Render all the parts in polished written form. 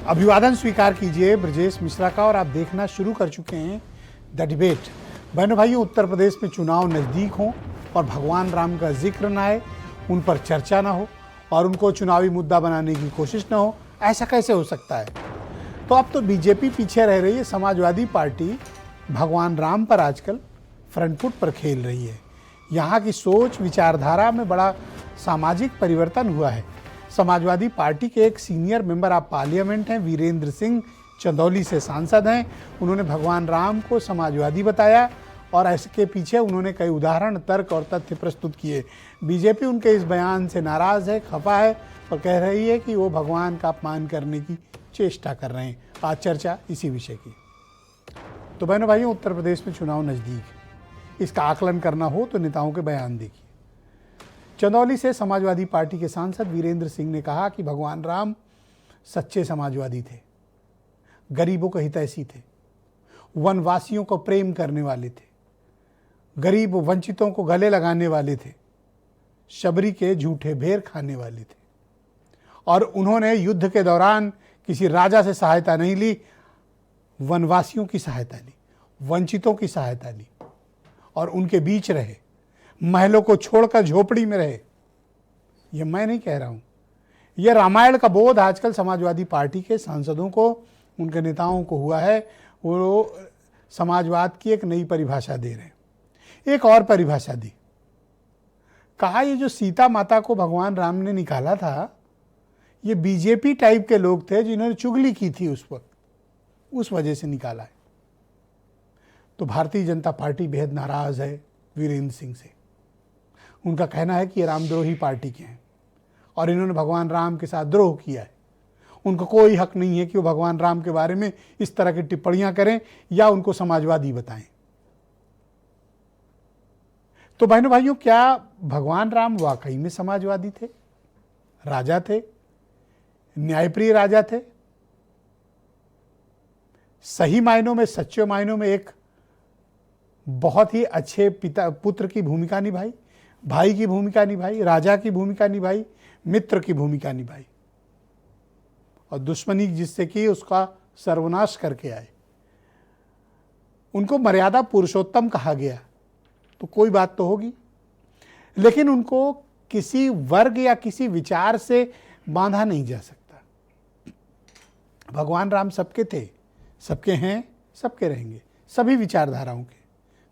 अभिवादन स्वीकार कीजिए ब्रजेश मिश्रा का और आप देखना शुरू कर चुके हैं द डिबेट। बहनों भाइयों, उत्तर प्रदेश में चुनाव नज़दीक हों और भगवान राम का जिक्र ना आए, उन पर चर्चा ना हो और उनको चुनावी मुद्दा बनाने की कोशिश ना हो, ऐसा कैसे हो सकता है? तो अब तो बीजेपी पीछे रह रही है। समाजवादी पार्टी भगवान राम पर आजकल फ्रंट फुट पर खेल रही है। यहाँ की सोच विचारधारा में बड़ा सामाजिक परिवर्तन हुआ है। समाजवादी पार्टी के एक सीनियर मेंबर ऑफ पार्लियामेंट हैं, वीरेंद्र सिंह, चंदौली से सांसद हैं। उन्होंने भगवान राम को समाजवादी बताया और इसके पीछे उन्होंने कई उदाहरण, तर्क और तथ्य प्रस्तुत किए। बीजेपी उनके इस बयान से नाराज है, खफा है और कह रही है कि वो भगवान का अपमान करने की चेष्टा कर रहे हैं। आज चर्चा इसी विषय की। तो बहनों भाइयों, उत्तर प्रदेश में चुनाव नज़दीक है। इसका आकलन करना हो तो नेताओं के बयान देखिए। चंदौली से समाजवादी पार्टी के सांसद वीरेंद्र सिंह ने कहा कि भगवान राम सच्चे समाजवादी थे, गरीबों के हितैषी थे, वनवासियों को प्रेम करने वाले थे, गरीब वंचितों को गले लगाने वाले थे, शबरी के झूठे भेर खाने वाले थे। और उन्होंने युद्ध के दौरान किसी राजा से सहायता नहीं ली, वनवासियों की सहायता ली, वंचितों की सहायता ली और उनके बीच रहे, महलों को छोड़कर झोपड़ी में रहे। यह मैं नहीं कह रहा हूं, यह रामायण का बोध आजकल समाजवादी पार्टी के सांसदों को, उनके नेताओं को हुआ है। वो समाजवाद की एक नई परिभाषा दे रहे हैं। एक और परिभाषा दी, कहा ये जो सीता माता को भगवान राम ने निकाला था, ये बीजेपी टाइप के लोग थे जिन्होंने चुगली की थी उस वक्त, उस वजह से निकाला है। तो भारतीय जनता पार्टी बेहद नाराज है वीरेंद्र सिंह से। उनका कहना है कि ये रामद्रोही पार्टी के हैं और इन्होंने भगवान राम के साथ द्रोह किया है। उनको कोई हक नहीं है कि वो भगवान राम के बारे में इस तरह की टिप्पणियां करें या उनको समाजवादी बताएं। तो बहनों भाइयों, क्या भगवान राम वाकई में समाजवादी थे, राजा थे, न्यायप्रिय राजा थे, सही मायनों में, सच्चे मायनों में एक बहुत ही अच्छे पिता पुत्र की भूमिका निभाई, भाई की भूमिका निभाई, राजा की भूमिका निभाई, मित्र की भूमिका निभाई और दुश्मनी जिससे की उसका सर्वनाश करके आए। उनको मर्यादा पुरुषोत्तम कहा गया तो कोई बात तो होगी, लेकिन उनको किसी वर्ग या किसी विचार से बांधा नहीं जा सकता। भगवान राम सबके थे, सबके हैं, सबके रहेंगे, सभी विचारधाराओं के।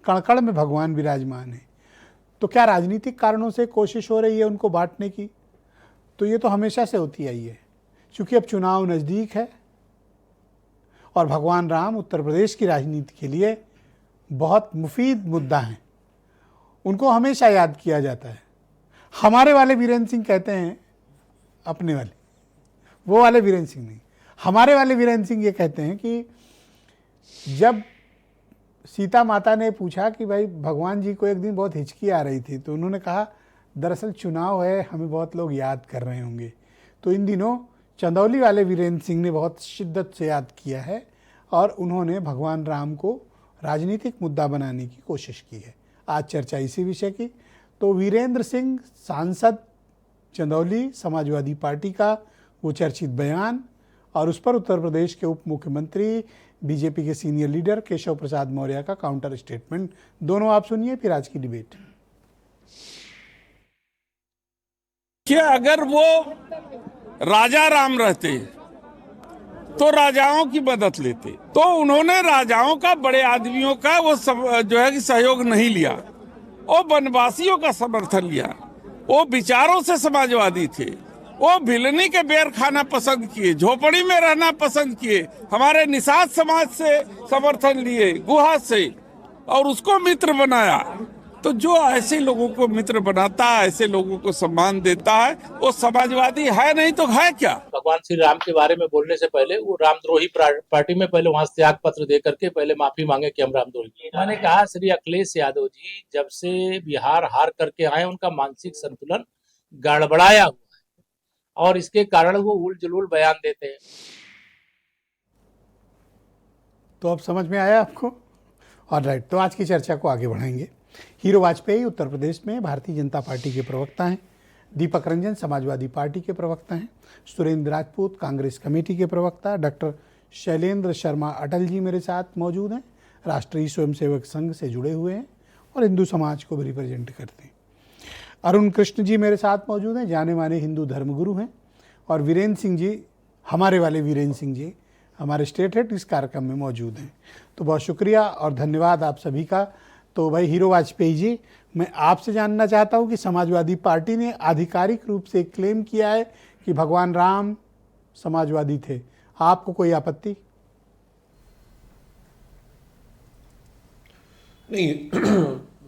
कण-कण में भगवान विराजमान है। तो क्या राजनीतिक कारणों से कोशिश हो रही है उनको बांटने की? तो ये तो हमेशा से होती आई है। क्योंकि अब चुनाव नज़दीक है और भगवान राम उत्तर प्रदेश की राजनीति के लिए बहुत मुफीद मुद्दा हैं। उनको हमेशा याद किया जाता है। हमारे वाले वीरेंद्र सिंह कहते हैं, अपने वाले, वो वाले वीरेंद्र सिंह नहीं, हमारे वाले वीरेंद्र सिंह ये कहते हैं कि जब सीता माता ने पूछा कि भाई भगवान जी को एक दिन बहुत हिचकी आ रही थी, तो उन्होंने कहा दरअसल चुनाव है, हमें बहुत लोग याद कर रहे होंगे। तो इन दिनों चंदौली वाले वीरेंद्र सिंह ने बहुत शिद्दत से याद किया है और उन्होंने भगवान राम को राजनीतिक मुद्दा बनाने की कोशिश की है। आज चर्चा इसी विषय की। तो वीरेंद्र सिंह सांसद चंदौली, समाजवादी पार्टी का वो चर्चित बयान और उस पर उत्तर प्रदेश के उप मुख्यमंत्री, बीजेपी के सीनियर लीडर केशव प्रसाद मौर्य का काउंटर स्टेटमेंट, दोनों आप सुनिए, फिर आज की डिबेट। क्या अगर वो राजा राम रहते तो राजाओं की मदद लेते, तो उन्होंने राजाओं का, बड़े आदमियों का वो जो है कि सहयोग नहीं लिया। वो वनवासियों का समर्थन लिया। वो विचारों से समाजवादी थे। वो भिलनी के बेर खाना पसंद किए, झोपड़ी में रहना पसंद किए, हमारे निषाद समाज से समर्थन लिए, गुहा से, और उसको मित्र बनाया। तो जो ऐसे लोगों को मित्र बनाता है, ऐसे लोगों को सम्मान देता है, वो समाजवादी है, नहीं तो है क्या? भगवान श्री राम के बारे में बोलने से पहले वो रामद्रोही पार्टी में पहले वहां त्याग पत्र दे करके पहले माफी मांगे कि हम रामद्रोही। मैंने कहा श्री अखिलेश यादव जी जब से बिहार हार करके आए, उनका मानसिक संतुलन गड़बड़ाया हुआ है और इसके कारण वो उल जुलूल बयान देते हैं। तो अब समझ में आया आपको? ऑलराइट, तो आज की चर्चा को आगे बढ़ाएंगे। हीरो वाजपेयी उत्तर प्रदेश में भारतीय जनता पार्टी के प्रवक्ता हैं। दीपक रंजन समाजवादी पार्टी के प्रवक्ता हैं, सुरेंद्र राजपूत कांग्रेस कमेटी के प्रवक्ता, डॉक्टर शैलेंद्र शर्मा अटल जी मेरे साथ मौजूद हैं, राष्ट्रीय स्वयंसेवक संघ से जुड़े हुए हैं और हिंदू समाज को भी रिप्रेजेंट करते हैं। अरुण कृष्ण जी मेरे साथ मौजूद हैं, जाने माने हिंदू धर्मगुरु हैं, और वीरेंद्र सिंह जी, हमारे वाले वीरेंद्र सिंह जी हमारे स्टेट हेड इस कार्यक्रम में मौजूद हैं। तो बहुत शुक्रिया और धन्यवाद आप सभी का। तो भाई हीरो वाजपेयी जी, मैं आपसे जानना चाहता हूं कि समाजवादी पार्टी ने आधिकारिक रूप से क्लेम किया है कि भगवान राम समाजवादी थे, आपको कोई आपत्ति? नहीं,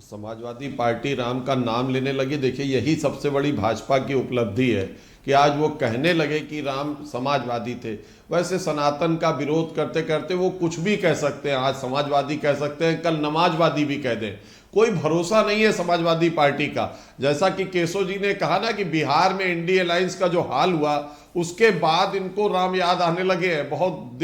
समाजवादी पार्टी राम का नाम लेने लगी। देखिए, यही सबसे बड़ी भाजपा की उपलब्धि है कि आज वो कहने लगे कि राम समाजवादी थे। वैसे सनातन का विरोध करते करते वो कुछ भी कह सकते हैं, आज समाजवादी कह सकते हैं, कल नमाजवादी भी कह दें। कोई भरोसा नहीं है समाजवादी पार्टी का। जैसा कि केशव जी ने कहा ना कि बिहार में इंडी अलायंस का जो हाल हुआ, उसके बाद इनको राम याद आने लगे हैं। बहुत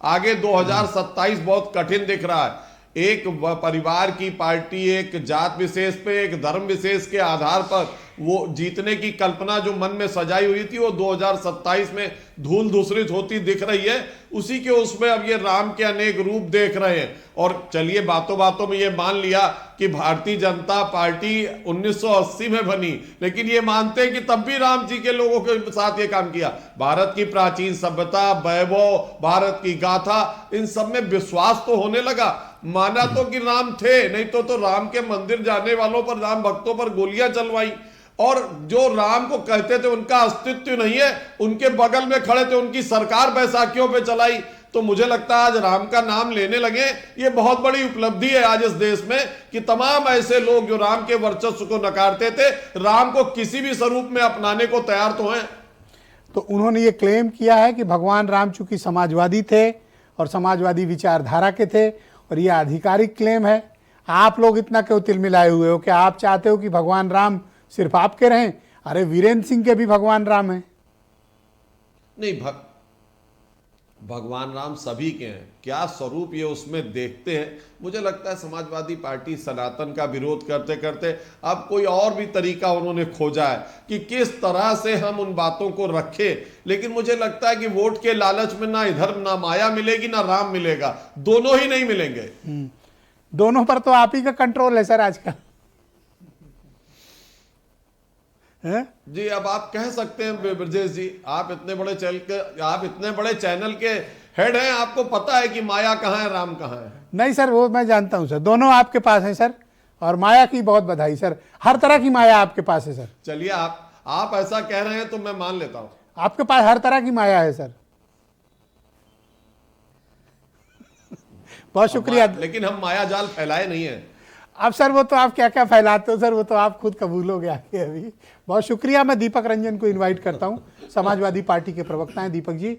आगे 2027 बहुत कठिन दिख रहा है। एक परिवार की पार्टी एक जात विशेष पे, एक धर्म विशेष के आधार पर वो जीतने की कल्पना जो मन में सजाई हुई थी, वो 2027 में धूल धूसरित होती दिख रही है। उसी के उसमें अब ये राम के अनेक रूप देख रहे हैं। और चलिए, बातों बातों में ये मान लिया कि भारतीय जनता पार्टी 1980 में बनी, लेकिन ये मानते हैं कि तब भी राम जी के लोगों के साथ ये काम किया। भारत की प्राचीन सभ्यता, वैभव, भारत की गाथा, इन सब में विश्वास तो होने लगा। माना तो कि राम थे, नहीं तो राम के मंदिर जाने वालों पर, राम भक्तों पर गोलियां चलवाई। और जो राम को कहते थे उनका अस्तित्व नहीं है, उनके बगल में खड़े थे, उनकी सरकार बैसाखियों पे चलाई। तो मुझे लगता है आज राम का नाम लेने लगे, ये बहुत बड़ी उपलब्धि है आज इस देश में कि तमाम ऐसे लोग जो राम के वर्चस्व को नकारते थे, राम को किसी भी स्वरूप में अपनाने को तैयार तो हैं। तो उन्होंने ये क्लेम किया है कि भगवान राम चूंकि समाजवादी थे और समाजवादी विचारधारा के थे, और ये आधिकारिक क्लेम है। आप लोग इतना क्यों तिलमिलाए हुए हो? क्या आप चाहते हो कि भगवान राम सिर्फ आपके रहें? अरे वीरेंद्र सिंह के भी भगवान राम हैं। नहीं, भगवान राम सभी के हैं। क्या स्वरूप ये उसमें देखते हैं? मुझे लगता है समाजवादी पार्टी सनातन का विरोध करते करते अब कोई और भी तरीका उन्होंने खोजा है कि किस तरह से हम उन बातों को रखें। लेकिन मुझे लगता है कि वोट के लालच में ना इधर ना माया मिलेगी ना राम मिलेगा, दोनों ही नहीं मिलेंगे। दोनों पर तो आप ही का कंट्रोल है सर आजकल। जी, अब आप कह सकते हैं ब्रजेश जी, आप इतने बड़े चैनल के हेड हैं, आपको पता है कि माया कहाँ है, राम कहाँ है। नहीं सर, वो मैं जानता हूं सर, दोनों आपके पास हैं सर, और माया की बहुत बधाई सर, हर तरह की माया आपके पास है सर। चलिए, आप ऐसा कह रहे हैं तो मैं मान लेता हूं, आपके पास हर तरह की माया है सर। बहुत शुक्रिया। लेकिन हम माया जाल फैलाए नहीं है। अब सर वो तो आप क्या क्या फैलाते हो सर, वो तो आप खुद कबूलोगे आगे अभी। बहुत शुक्रिया। मैं दीपक रंजन को इनवाइट करता हूं, समाजवादी पार्टी के प्रवक्ता हैं दीपक जी।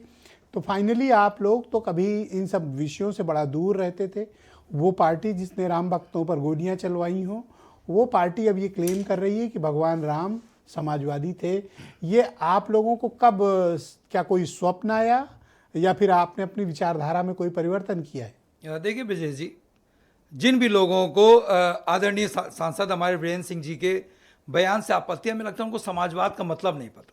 तो फाइनली आप लोग तो कभी इन सब विषयों से बड़ा दूर रहते थे। वो पार्टी जिसने राम भक्तों पर गोलियां चलवाई हों, वो पार्टी अब ये क्लेम कर रही है कि भगवान राम समाजवादी थे। ये आप लोगों को कब, क्या कोई स्वप्न आया या फिर आपने अपनी विचारधारा में कोई परिवर्तन किया है? देखिए विजय जी, जिन भी लोगों को आदरणीय सांसद हमारे वीरेंद्र सिंह जी के बयान से आपत्ति है, हमें लगता है उनको समाजवाद का मतलब नहीं पता,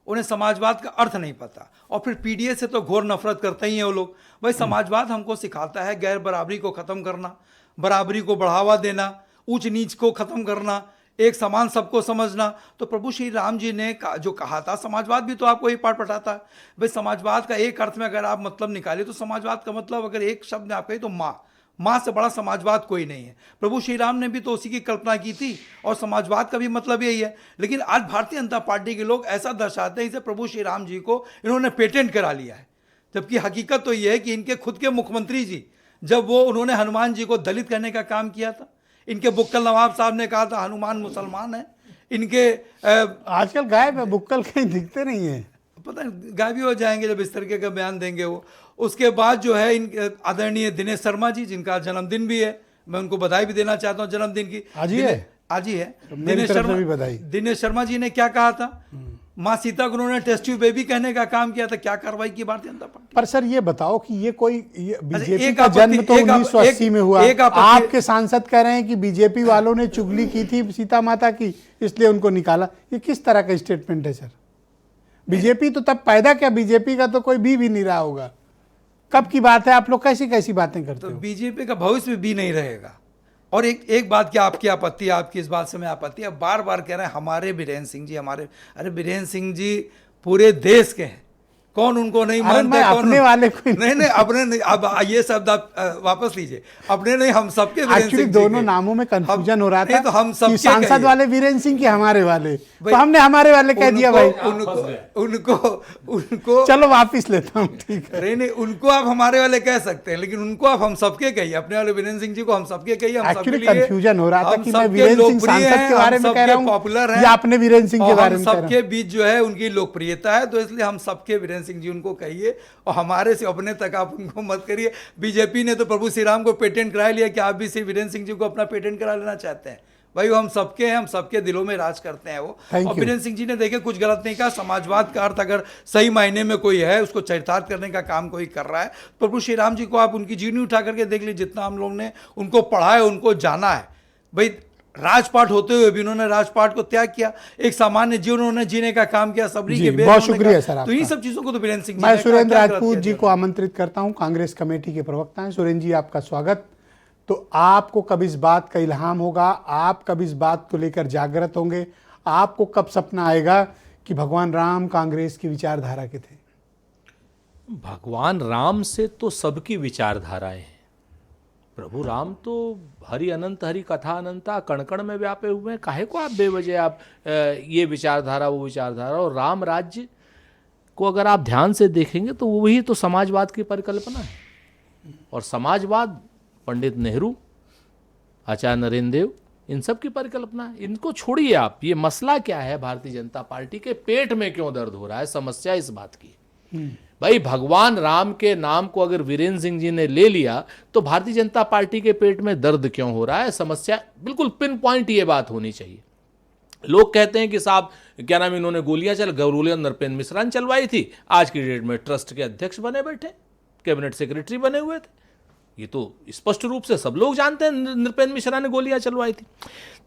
उन्हें समाजवाद का अर्थ नहीं पता, और फिर पीडीए से तो घोर नफरत करते ही हैं वो लोग। भाई समाजवाद हमको सिखाता है गैर बराबरी को ख़त्म करना, बराबरी को बढ़ावा देना, ऊंच नीच को ख़त्म करना, एक समान सबको समझना। तो प्रभु श्री राम जी ने जो कहा था, समाजवाद भी तो आपको ही पाठ पढ़ाता है। भाई समाजवाद का एक अर्थ में अगर आप मतलब निकाले तो समाजवाद का मतलब अगर एक शब्द में आप कहें तो माँ से बड़ा समाजवाद कोई नहीं है। प्रभु श्री राम ने भी तो उसी की कल्पना की थी, और समाजवाद का भी मतलब यही है। लेकिन आज भारतीय जनता पार्टी के लोग ऐसा दर्शाते हैं जैसे प्रभु श्री राम जी को इन्होंने पेटेंट करा लिया है, जबकि हकीकत तो ये है कि इनके खुद के मुख्यमंत्री जी, जब उन्होंने हनुमान जी को दलित करने का काम किया था, इनके बुक्कल नवाब साहब ने कहा था हनुमान मुसलमान है। इनके आजकल गायब है, बुक्कल कहीं दिखते नहीं है, पता नहीं गायब भी हो जाएंगे जब इस तरीके का बयान देंगे वो। उसके बाद जो है इन आदरणीय दिनेश शर्मा जी, जिनका जन्मदिन भी है, मैं उनको बधाई भी देना चाहता हूँ जन्मदिन की। आज ही है आज ही है। तो दिनेश शर्मा भी बधाई। दिनेश शर्मा जी ने क्या कहा था माँ सीता को उन्होंने टेस्ट ट्यूब बेबी कहने का काम किया था, क्या कार्रवाई की भारतीय जनता पार्टी? पर सर ये बताओ कि ये बीजेपी एक का जन्म तो आपत्ति- 1980 में हुआ। एक आपत्ति- आपके सांसद कह रहे हैं कि बीजेपी वालों ने चुगली की थी सीता माता की, इसलिए उनको निकाला। ये किस तरह का स्टेटमेंट है सर? बीजेपी तो तब पैदा क्या, बीजेपी का तो कोई भी नहीं रहा होगा। कब की बात है? आप लोग कैसी कैसी बातें करते तो हो? बीजेपी का भविष्य में भी नहीं रहेगा। और एक बात की आपकी आपत्ति, आपकी इस बात से मैं आपत्ति है, बार बार कह रहे हैं हमारे बीरेन्द्र सिंह जी, हमारे, अरे बीरेन्द्र सिंह जी पूरे देश के हैं, कौन उनको नहीं अरे मानता? मैं कौन अपने वाले को नहीं अपने नहीं, अब ये शब्द आप वापस लीजिए, अपने नहीं, हम सबके वीरेंद्र एक्चुअली सिंह जी दोनों के। नामों में कंफ्यूजन हो रहा नहीं, था तो हम कि सबके सांसद कहिए। वाले वीरेंद्र सिंह की हमारे वाले, तो भाई, हमने हमारे वाले कह दिया भाई। उनको चलो वापिस लेता हूँ, ठीक है। नहीं उनको आप हमारे वाले कह सकते हैं, लेकिन उनको आप हम सबके कहिए, अपने वाले वीरेंद्र सिंह जी को हम सबके कहिए। एक्चुअली कंफ्यूजन हो रहा था कि मैं वीरेंद्र सिंह सांसद के बारे में कह रहा हूँ पॉपुलर है, या आपने वीरेंद्र सिंह के बारे में कह रहा हूं? सबके बीच जो है उनकी लोकप्रियता है, तो इसलिए हम सबके वीरेंद्र सिंह जी उनको कहिए, और हमारे से अपने तक आप उनको मत करिए। बीजेपी ने तो प्रभु श्री राम को पेटेंट करा लिया, कि आप भी श्री वीरेंद्र सिंह जी को अपना पेटेंट करा लेना चाहते हैं? भाई वो हम सबके हैं, हम सबके दिलों में राज करते हैं वो। Thank और you. वीरेंद्र सिंह जी ने देखे कुछ गलत नहीं कहा। समाजवाद का अर्थ अगर सही मायने में कोई है, उसको चरितार्थ करने का काम कोई कर रहा है, प्रभु श्री राम जी को आप उनकी जीवनी उठा करके देख लीजिए, जितना हम लोग ने उनको पढ़ा है, उनको जाना है। भाई राजपाट होते हुए भी उन्होंने राजपाट को त्याग किया, एक सामान्य जीवन उन्होंने जीने का काम किया, सबरी जी, के बेर बहुत होने शुक्रिया का। सर आपका। तो इन सब चीजों को तो वीरेंद्र सिंह जी मैं ने सुरेंद्र क्या गलत राजपूत किया जी को आमंत्रित करता हूं, कांग्रेस कमेटी के प्रवक्ता हैं। सुरेंद्र जी आपका स्वागत। तो आपको कब इस बात का इल्हाम होगा, आप कब इस बात को लेकर जागृत होंगे, आपको कब सपना आएगा कि भगवान राम कांग्रेस की विचारधारा के थे? भगवान राम से तो सबकी विचारधाराएं हैं। प्रभु राम तो हरि अनंत, हरि कथा अनंता, कण कण में व्यापे हुए हैं। काहे को आप बेवजह आप ये विचारधारा वो विचारधारा। और राम राज्य को अगर आप ध्यान से देखेंगे तो वही तो समाजवाद की परिकल्पना है। और समाजवाद पंडित नेहरू, आचार्य नरेंद्र देव, इन सब की परिकल्पना है। इनको छोड़िए आप, ये मसला क्या है, भारतीय जनता पार्टी के पेट में क्यों दर्द हो रहा है, समस्या इस बात की। भाई भगवान राम के नाम को अगर वीरेंद्र सिंह जी ने ले लिया तो भारतीय जनता पार्टी के पेट में दर्द क्यों हो रहा है, समस्या बिल्कुल पिन पॉइंट ये बात होनी चाहिए। लोग कहते हैं कि साहब क्या नाम, इन्होंने गोलियां नृपेंद्र मिश्रा ने चलवाई थी, आज की डेट में ट्रस्ट के अध्यक्ष बने बैठे, कैबिनेट सेक्रेटरी बने हुए थे। ये तो स्पष्ट रूप से सब लोग जानते हैं नृपेंद्र मिश्रा ने गोलियां चलवाई थी।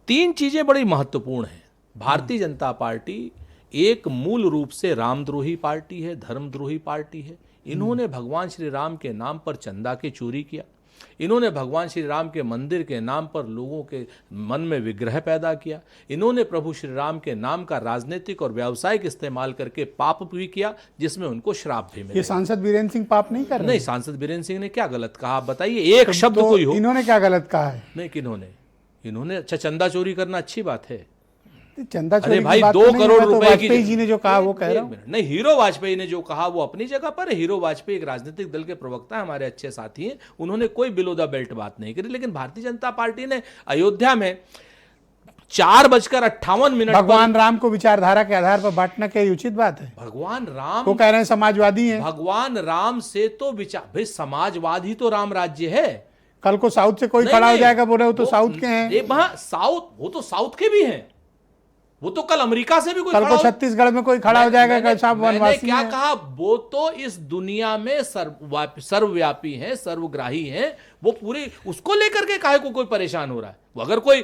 तीन चीजें बड़ी महत्वपूर्ण हैं। भारतीय जनता पार्टी एक मूल रूप से रामद्रोही पार्टी है, धर्मद्रोही पार्टी है। इन्होंने भगवान श्री राम के नाम पर चंदा की चोरी किया, इन्होंने भगवान श्री राम के मंदिर के नाम पर लोगों के मन में विग्रह पैदा किया, इन्होंने प्रभु श्री राम के नाम का राजनीतिक और व्यावसायिक इस्तेमाल करके पाप भी किया, जिसमें उनको श्राप भी मिला। ये सांसद वीरेंद्र सिंह पाप नहीं कर रहे? नहीं, सांसद वीरेंद्र सिंह ने क्या गलत कहा, आप बताइए, एक शब्द तो कोई हो। इन्होंने क्या गलत कहा है? नहीं, किन्होंने? इन्होंने अच्छा चंदा चोरी करना अच्छी बात है। चंदा अरे चोरी भाई की बात 2 तो नहीं, करोड़ मैं तो रुपए वाजपेयी की, जी ने जो कहा वो कह एक रहा हूं। मिनट, नहीं, हीरो वाजपेयी ने जो कहा वो अपनी जगह पर है। हीरो वाजपेयी एक राजनीतिक दल के प्रवक्ता है, हमारे अच्छे साथी हैं, उन्होंने कोई बिलो द बेल्ट बात नहीं करी। लेकिन भारतीय जनता पार्टी ने अयोध्या में 4:58 भगवान राम को विचारधारा के आधार पर बांटना क्या ये उचित बात है? भगवान राम, वो कह रहे हैं समाजवादी हैं। भगवान राम से तो विचार, भाई समाजवाद ही तो राम राज्य है। कल को साउथ से कोई नहीं, खड़ा हो नहीं, जाएगा, बोले वो तो साउथ के हैं। वो तो साउथ के भी हैं, वो तो कल अमेरिका से भी कोई कल खड़ा को हो- छत्तीसगढ़ में कोई खड़ा हो जाएगा कि साहब मैंने वनवासी क्या हैं। कहा, वो तो इस दुनिया में सर्वव्यापी हैं, सर्वग्राही हैं। वो पूरे उसको लेकर के काहे को कोई परेशान हो रहा है? वो अगर कोई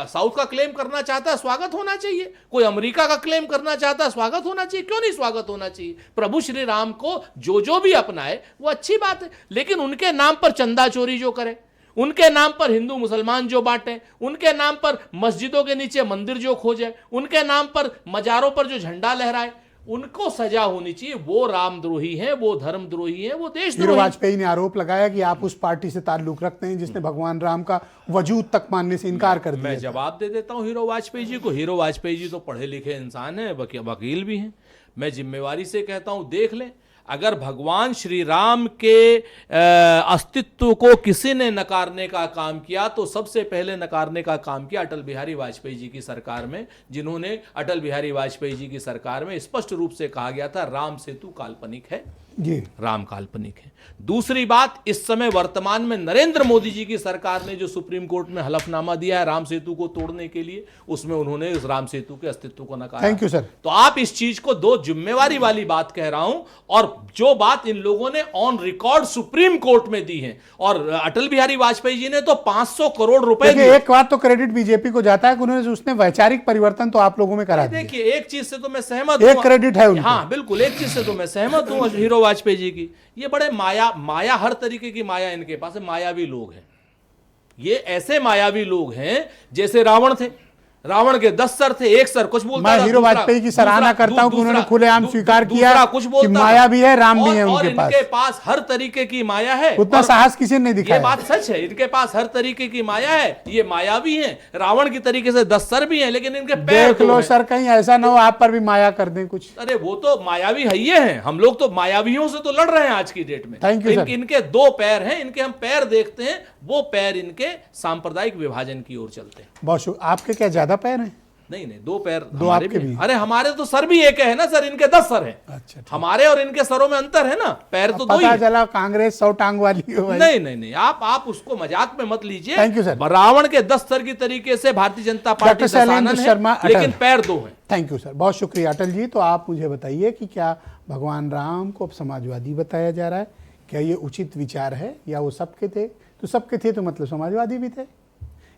साउथ का क्लेम करना चाहता है, स्वागत होना चाहिए। कोई अमेरिका का क्लेम करना चाहता है, स्वागत होना चाहिए। क्यों नहीं स्वागत होना चाहिए? प्रभु श्री राम को जो भी अपनाए वो अच्छी बात है, लेकिन उनके नाम पर चंदा चोरी जो करे, उनके नाम पर हिंदू मुसलमान जो बांटे, उनके नाम पर मस्जिदों के नीचे मंदिर जो खोजे, उनके नाम पर मजारों पर जो झंडा लहराए, उनको सजा होनी चाहिए। वो रामद्रोही हैं, वो धर्मद्रोही हैं, वो हीरो देशद्रोही। वाजपेयी ने आरोप लगाया कि आप उस पार्टी से ताल्लुक रखते हैं जिसने भगवान राम का वजूद तक मानने से इनकार कर दिया। मैं जवाब दे देता हूं हीरो वाजपेयी जी को। हीरो वाजपेयी जी तो पढ़े लिखे इंसान हैं, वकील भी हैं। मैं जिम्मेवारी से कहता हूं, देख लें, अगर भगवान श्री राम के अस्तित्व को किसी ने नकारने का काम किया तो सबसे पहले नकारने का काम किया अटल बिहारी वाजपेयी जी की सरकार में, जिन्होंने अटल बिहारी वाजपेयी जी की सरकार में स्पष्ट रूप से कहा गया था राम सेतु काल्पनिक है। जी। राम काल्पनिक है। दूसरी बात, इस समय वर्तमान में नरेंद्र मोदी जी की सरकार ने जो सुप्रीम कोर्ट में हलफनामा दिया है राम सेतु को तोड़ने के लिए, उसमें उन्होंने उस राम सेतु के अस्तित्व को नकारा। Thank you sir. तो आप इस चीज को दो जिम्मेवारी वाली बात कह रहा हूं, और जो बात इन लोगों ने ऑन रिकॉर्ड सुप्रीम कोर्ट में दी है, और अटल बिहारी वाजपेयी जी ने तो 500 करोड़ रुपए देखिए, दिए। एक बात तो क्रेडिट बीजेपी को जाता है कि उन्होंने उसने वैचारिक परिवर्तन तो आप लोगों में करा दिया। देखिए, एक चीज से तो मैं सहमत एक हूं। क्रेडिट है उनको। हाँ बिल्कुल, एक चीज से तो मैं सहमत हूं हीरो वाजपेयी जी की। ये बड़े माया हर तरीके की माया इनके पास है, मायावी लोग हैं ये। ऐसे मायावी लोग हैं जैसे रावण थे। रावण के 10 सर थे, एक सर कुछ बोलता मैं था, हीरो दूसरा- वाजपेयी की सराहना दूसरा- करता हूं कि उन्होंने दूसरा- खुलेआम स्वीकार किया दूसरा कुछ कि बोलता था। माया भी है, राम भी है और उनके पास। इनके पास हर तरीके की माया है। उतना और साहस किसी ने नहीं ये दिखाया। बात सच है, इनके पास हर तरीके की माया है। ये मायावी हैं, रावण की तरीके से 10 सर भी हैं, लेकिन इनके पैर देख दो लो हैं। सर, कहीं ऐसा ना हो आप पर भी माया कर दें कुछ। अरे वो तो मायावी है ही हैं, हम लोग तो मायावियों से तो लड़ रहे हैं आज की डेट में। Thank you, sir. इनके 2 पैर हैं, इनके हम पैर देखते हैं, वो पैर इनके सांप्रदायिक विभाजन की ओर चलते हैं। बहुत शुक्रिया। आपके क्या ज्यादा पैर हैं? नहीं 2 पैर दो हमारे आपके भी भी हैं। अरे हमारे तो सर भी एक है ना सर, इनके 10 सर हैं। अच्छा, ठीक। हमारे और इनके सरों में अंतर है ना, पैर तो 2 ही पता हैं। चला कांग्रेस 100 टांग वाली हो भाई। नहीं आप उसको मजाक में मत लीजिए। Thank you, sir. रावण के 10 सर की तरीके से भारतीय जनता पार्टी डॉक्टर शैलेंद्र दशानन शर्मा है, अटल। लेकिन पैर 2 हैं। थैंक यू सर, बहुत शुक्रिया अटल जी। तो आप मुझे बताइए कि क्या भगवान राम को अब समाजवादी बताया जा रहा है? क्या ये उचित विचार है, या वो सबके थे? तो सबके थे तो मतलब समाजवादी भी थे,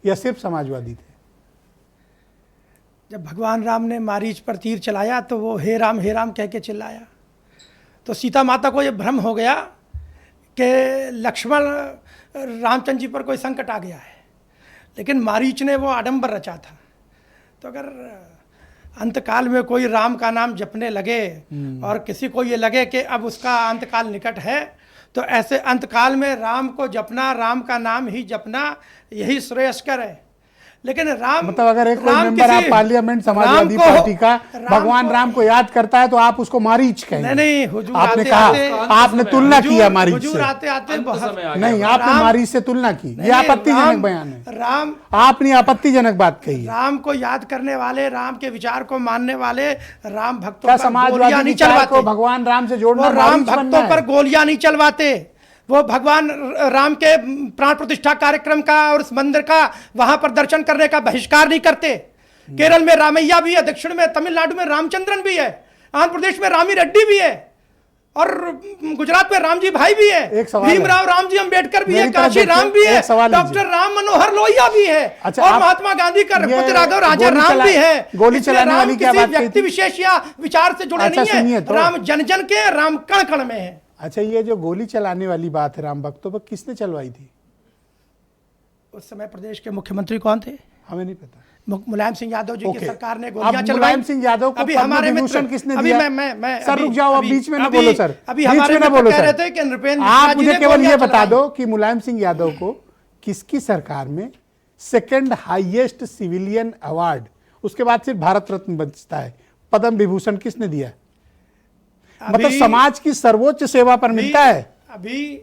या सिर्फ समाजवादी थे? जब भगवान राम ने मारीच पर तीर चलाया तो वो हे राम कह के चिल्लाया। तो सीता माता को ये भ्रम हो गया कि लक्ष्मण रामचंद्र जी पर कोई संकट आ गया है, लेकिन मारीच ने वो आडंबर रचा था। तो अगर अंतकाल में कोई राम का नाम जपने लगे और किसी को ये लगे कि अब उसका अंतकाल निकट है, तो ऐसे अंतकाल में राम को जपना, राम का नाम ही जपना, यही श्रेयस्कर है। लेकिन राम मतलब अगर एक कोई राम मेंबर आप किसी- पार्लियामेंट समाजवादी राम को- पार्टी का भगवान राम को याद करता है तो आप उसको मारीच कहेंगे? नहीं, हुजूर आपने आते- कहा, आते- आपने तुलना किया मारीच हुजूर से। आते आते अंत बहुत समय आ गया। नहीं, आपने राम- मारीच से तुलना की। ये नहीं, आपत्तिजनक राम- बयान है। राम आपने आपत्तिजनक बात कही है। राम को याद करने वाले, राम के विचार को मानने वाले राम भक्तों क्या पर गोलियां समाजवादी नहीं विचार को चलवाते। भगवान राम से वो जोड़ना राम मारीच बनना भक्तों पर है? गोलियां नहीं चलवाते। वो भगवान राम के प्राण प्रतिष्ठा कार्यक्रम का और उस मंदिर का वहां पर दर्शन करने का बहिष्कार नहीं करते। केरल में रामैया भी है, दक्षिण में तमिलनाडु में रामचंद्रन भी है, आंध्र प्रदेश में रामी रेड्डी भी है, और गुजरात में रामजी भाई भी है, एक सवाल है। भीमराव रामजी अंबेडकर भी है, मेरी तरफ काशी देखिए, राम भी है, एक सवाल लीजिए। डॉक्टर राम मनोहर लोहिया भी है, अच्छा, और आप- महात्मा गांधी का ये रघुपति राघव राजा गोली राम चला- भी है। गोली इसलिए चलाने राम वाली क्या किसी बात कही व्यक्ति थी? विशेष या विचार से जुड़े अच्छा, नहीं सुनिए है। तो। राम जन जन के, राम कण कण में है। अच्छा, ये जो गोली चलाने वाली बात है राम भक्तों पर, किसने चलवाई थी? उस समय प्रदेश के मुख्यमंत्री कौन थे? हमें नहीं पता। मुलायम सिंह यादव जी की ओके। सरकार ने अब गोलियां चलवाई। मुलायम सिंह यादव को अभी पद्म हमारे विभूषण मित्र- किसने अभी दिया? मैं सर, रुक जाओ, अब बीच में ना बोलो सर। अभी बीच हमारे में ना मित्र बोलो कह सर। रहे थे कि नृपेंद्र मिश्रा आप जी मुझे ने केवल गोलियां ये बता चलवाई। दो कि मुलायम सिंह यादव को किसकी सरकार में सेकंड हाईएस्ट सिविलियन अवार्ड, उसके बाद सिर्फ भारत रत्न बचता है, पद्म विभूषण किसने दिया? मतलब अभी- समाज की सर्वोच्च सेवा पर मिलता है?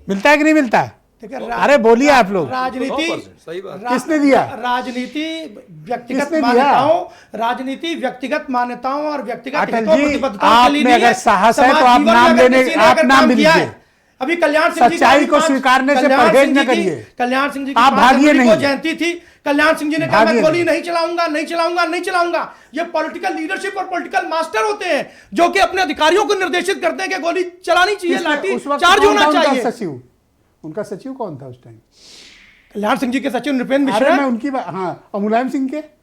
मिलता है कि नहीं मिलता है? देखिए, अरे बोलिए आप लोग। राजनीति 100% सही बात। किसने दिया? राजनीति व्यक्तिगत किसने दिया? मान्यताओं, राजनीति व्यक्तिगत मान्यताओं और व्यक्तिगत अटल हितों जी, प्रतिबद्धताओं आप के लिए में अगर साहस है समाज तो आप जीवन में नाम अगर लेने- किसी ने आप अगर नाम काम भी किया है, लीजिए। अभी कल्याण सिंह जी सच्चाई की को स्वीकारने से कल्याण परहेज सिंह न जी की- करिए। कल्याण सिंह जी की आप 5 भागिए जनवरी को नहीं। जयंती थी। कल्याण सिंह जी ने कहा भागिए मैं गोली नहीं। नहीं चलाऊंगा, नहीं चलाऊंगा, नहीं चलाऊंगा। ये पॉलिटिकल लीडरशिप और पॉलिटिकल मास्टर होते हैं जो कि अपने अधिकारियों को निर्देशित करते हैं कि गोली चलानी चाहिए, किसने- लाठी उस वक्त चार्ज कौन था होना उनका चाहिए। सचिव? उनका सचिव कौन था उस टाइम? कल्याण सिंह जी के सचिव नृपेंद्र अरे मिश्रा। मैं उनकी हाँ, और मुलायम सिंह के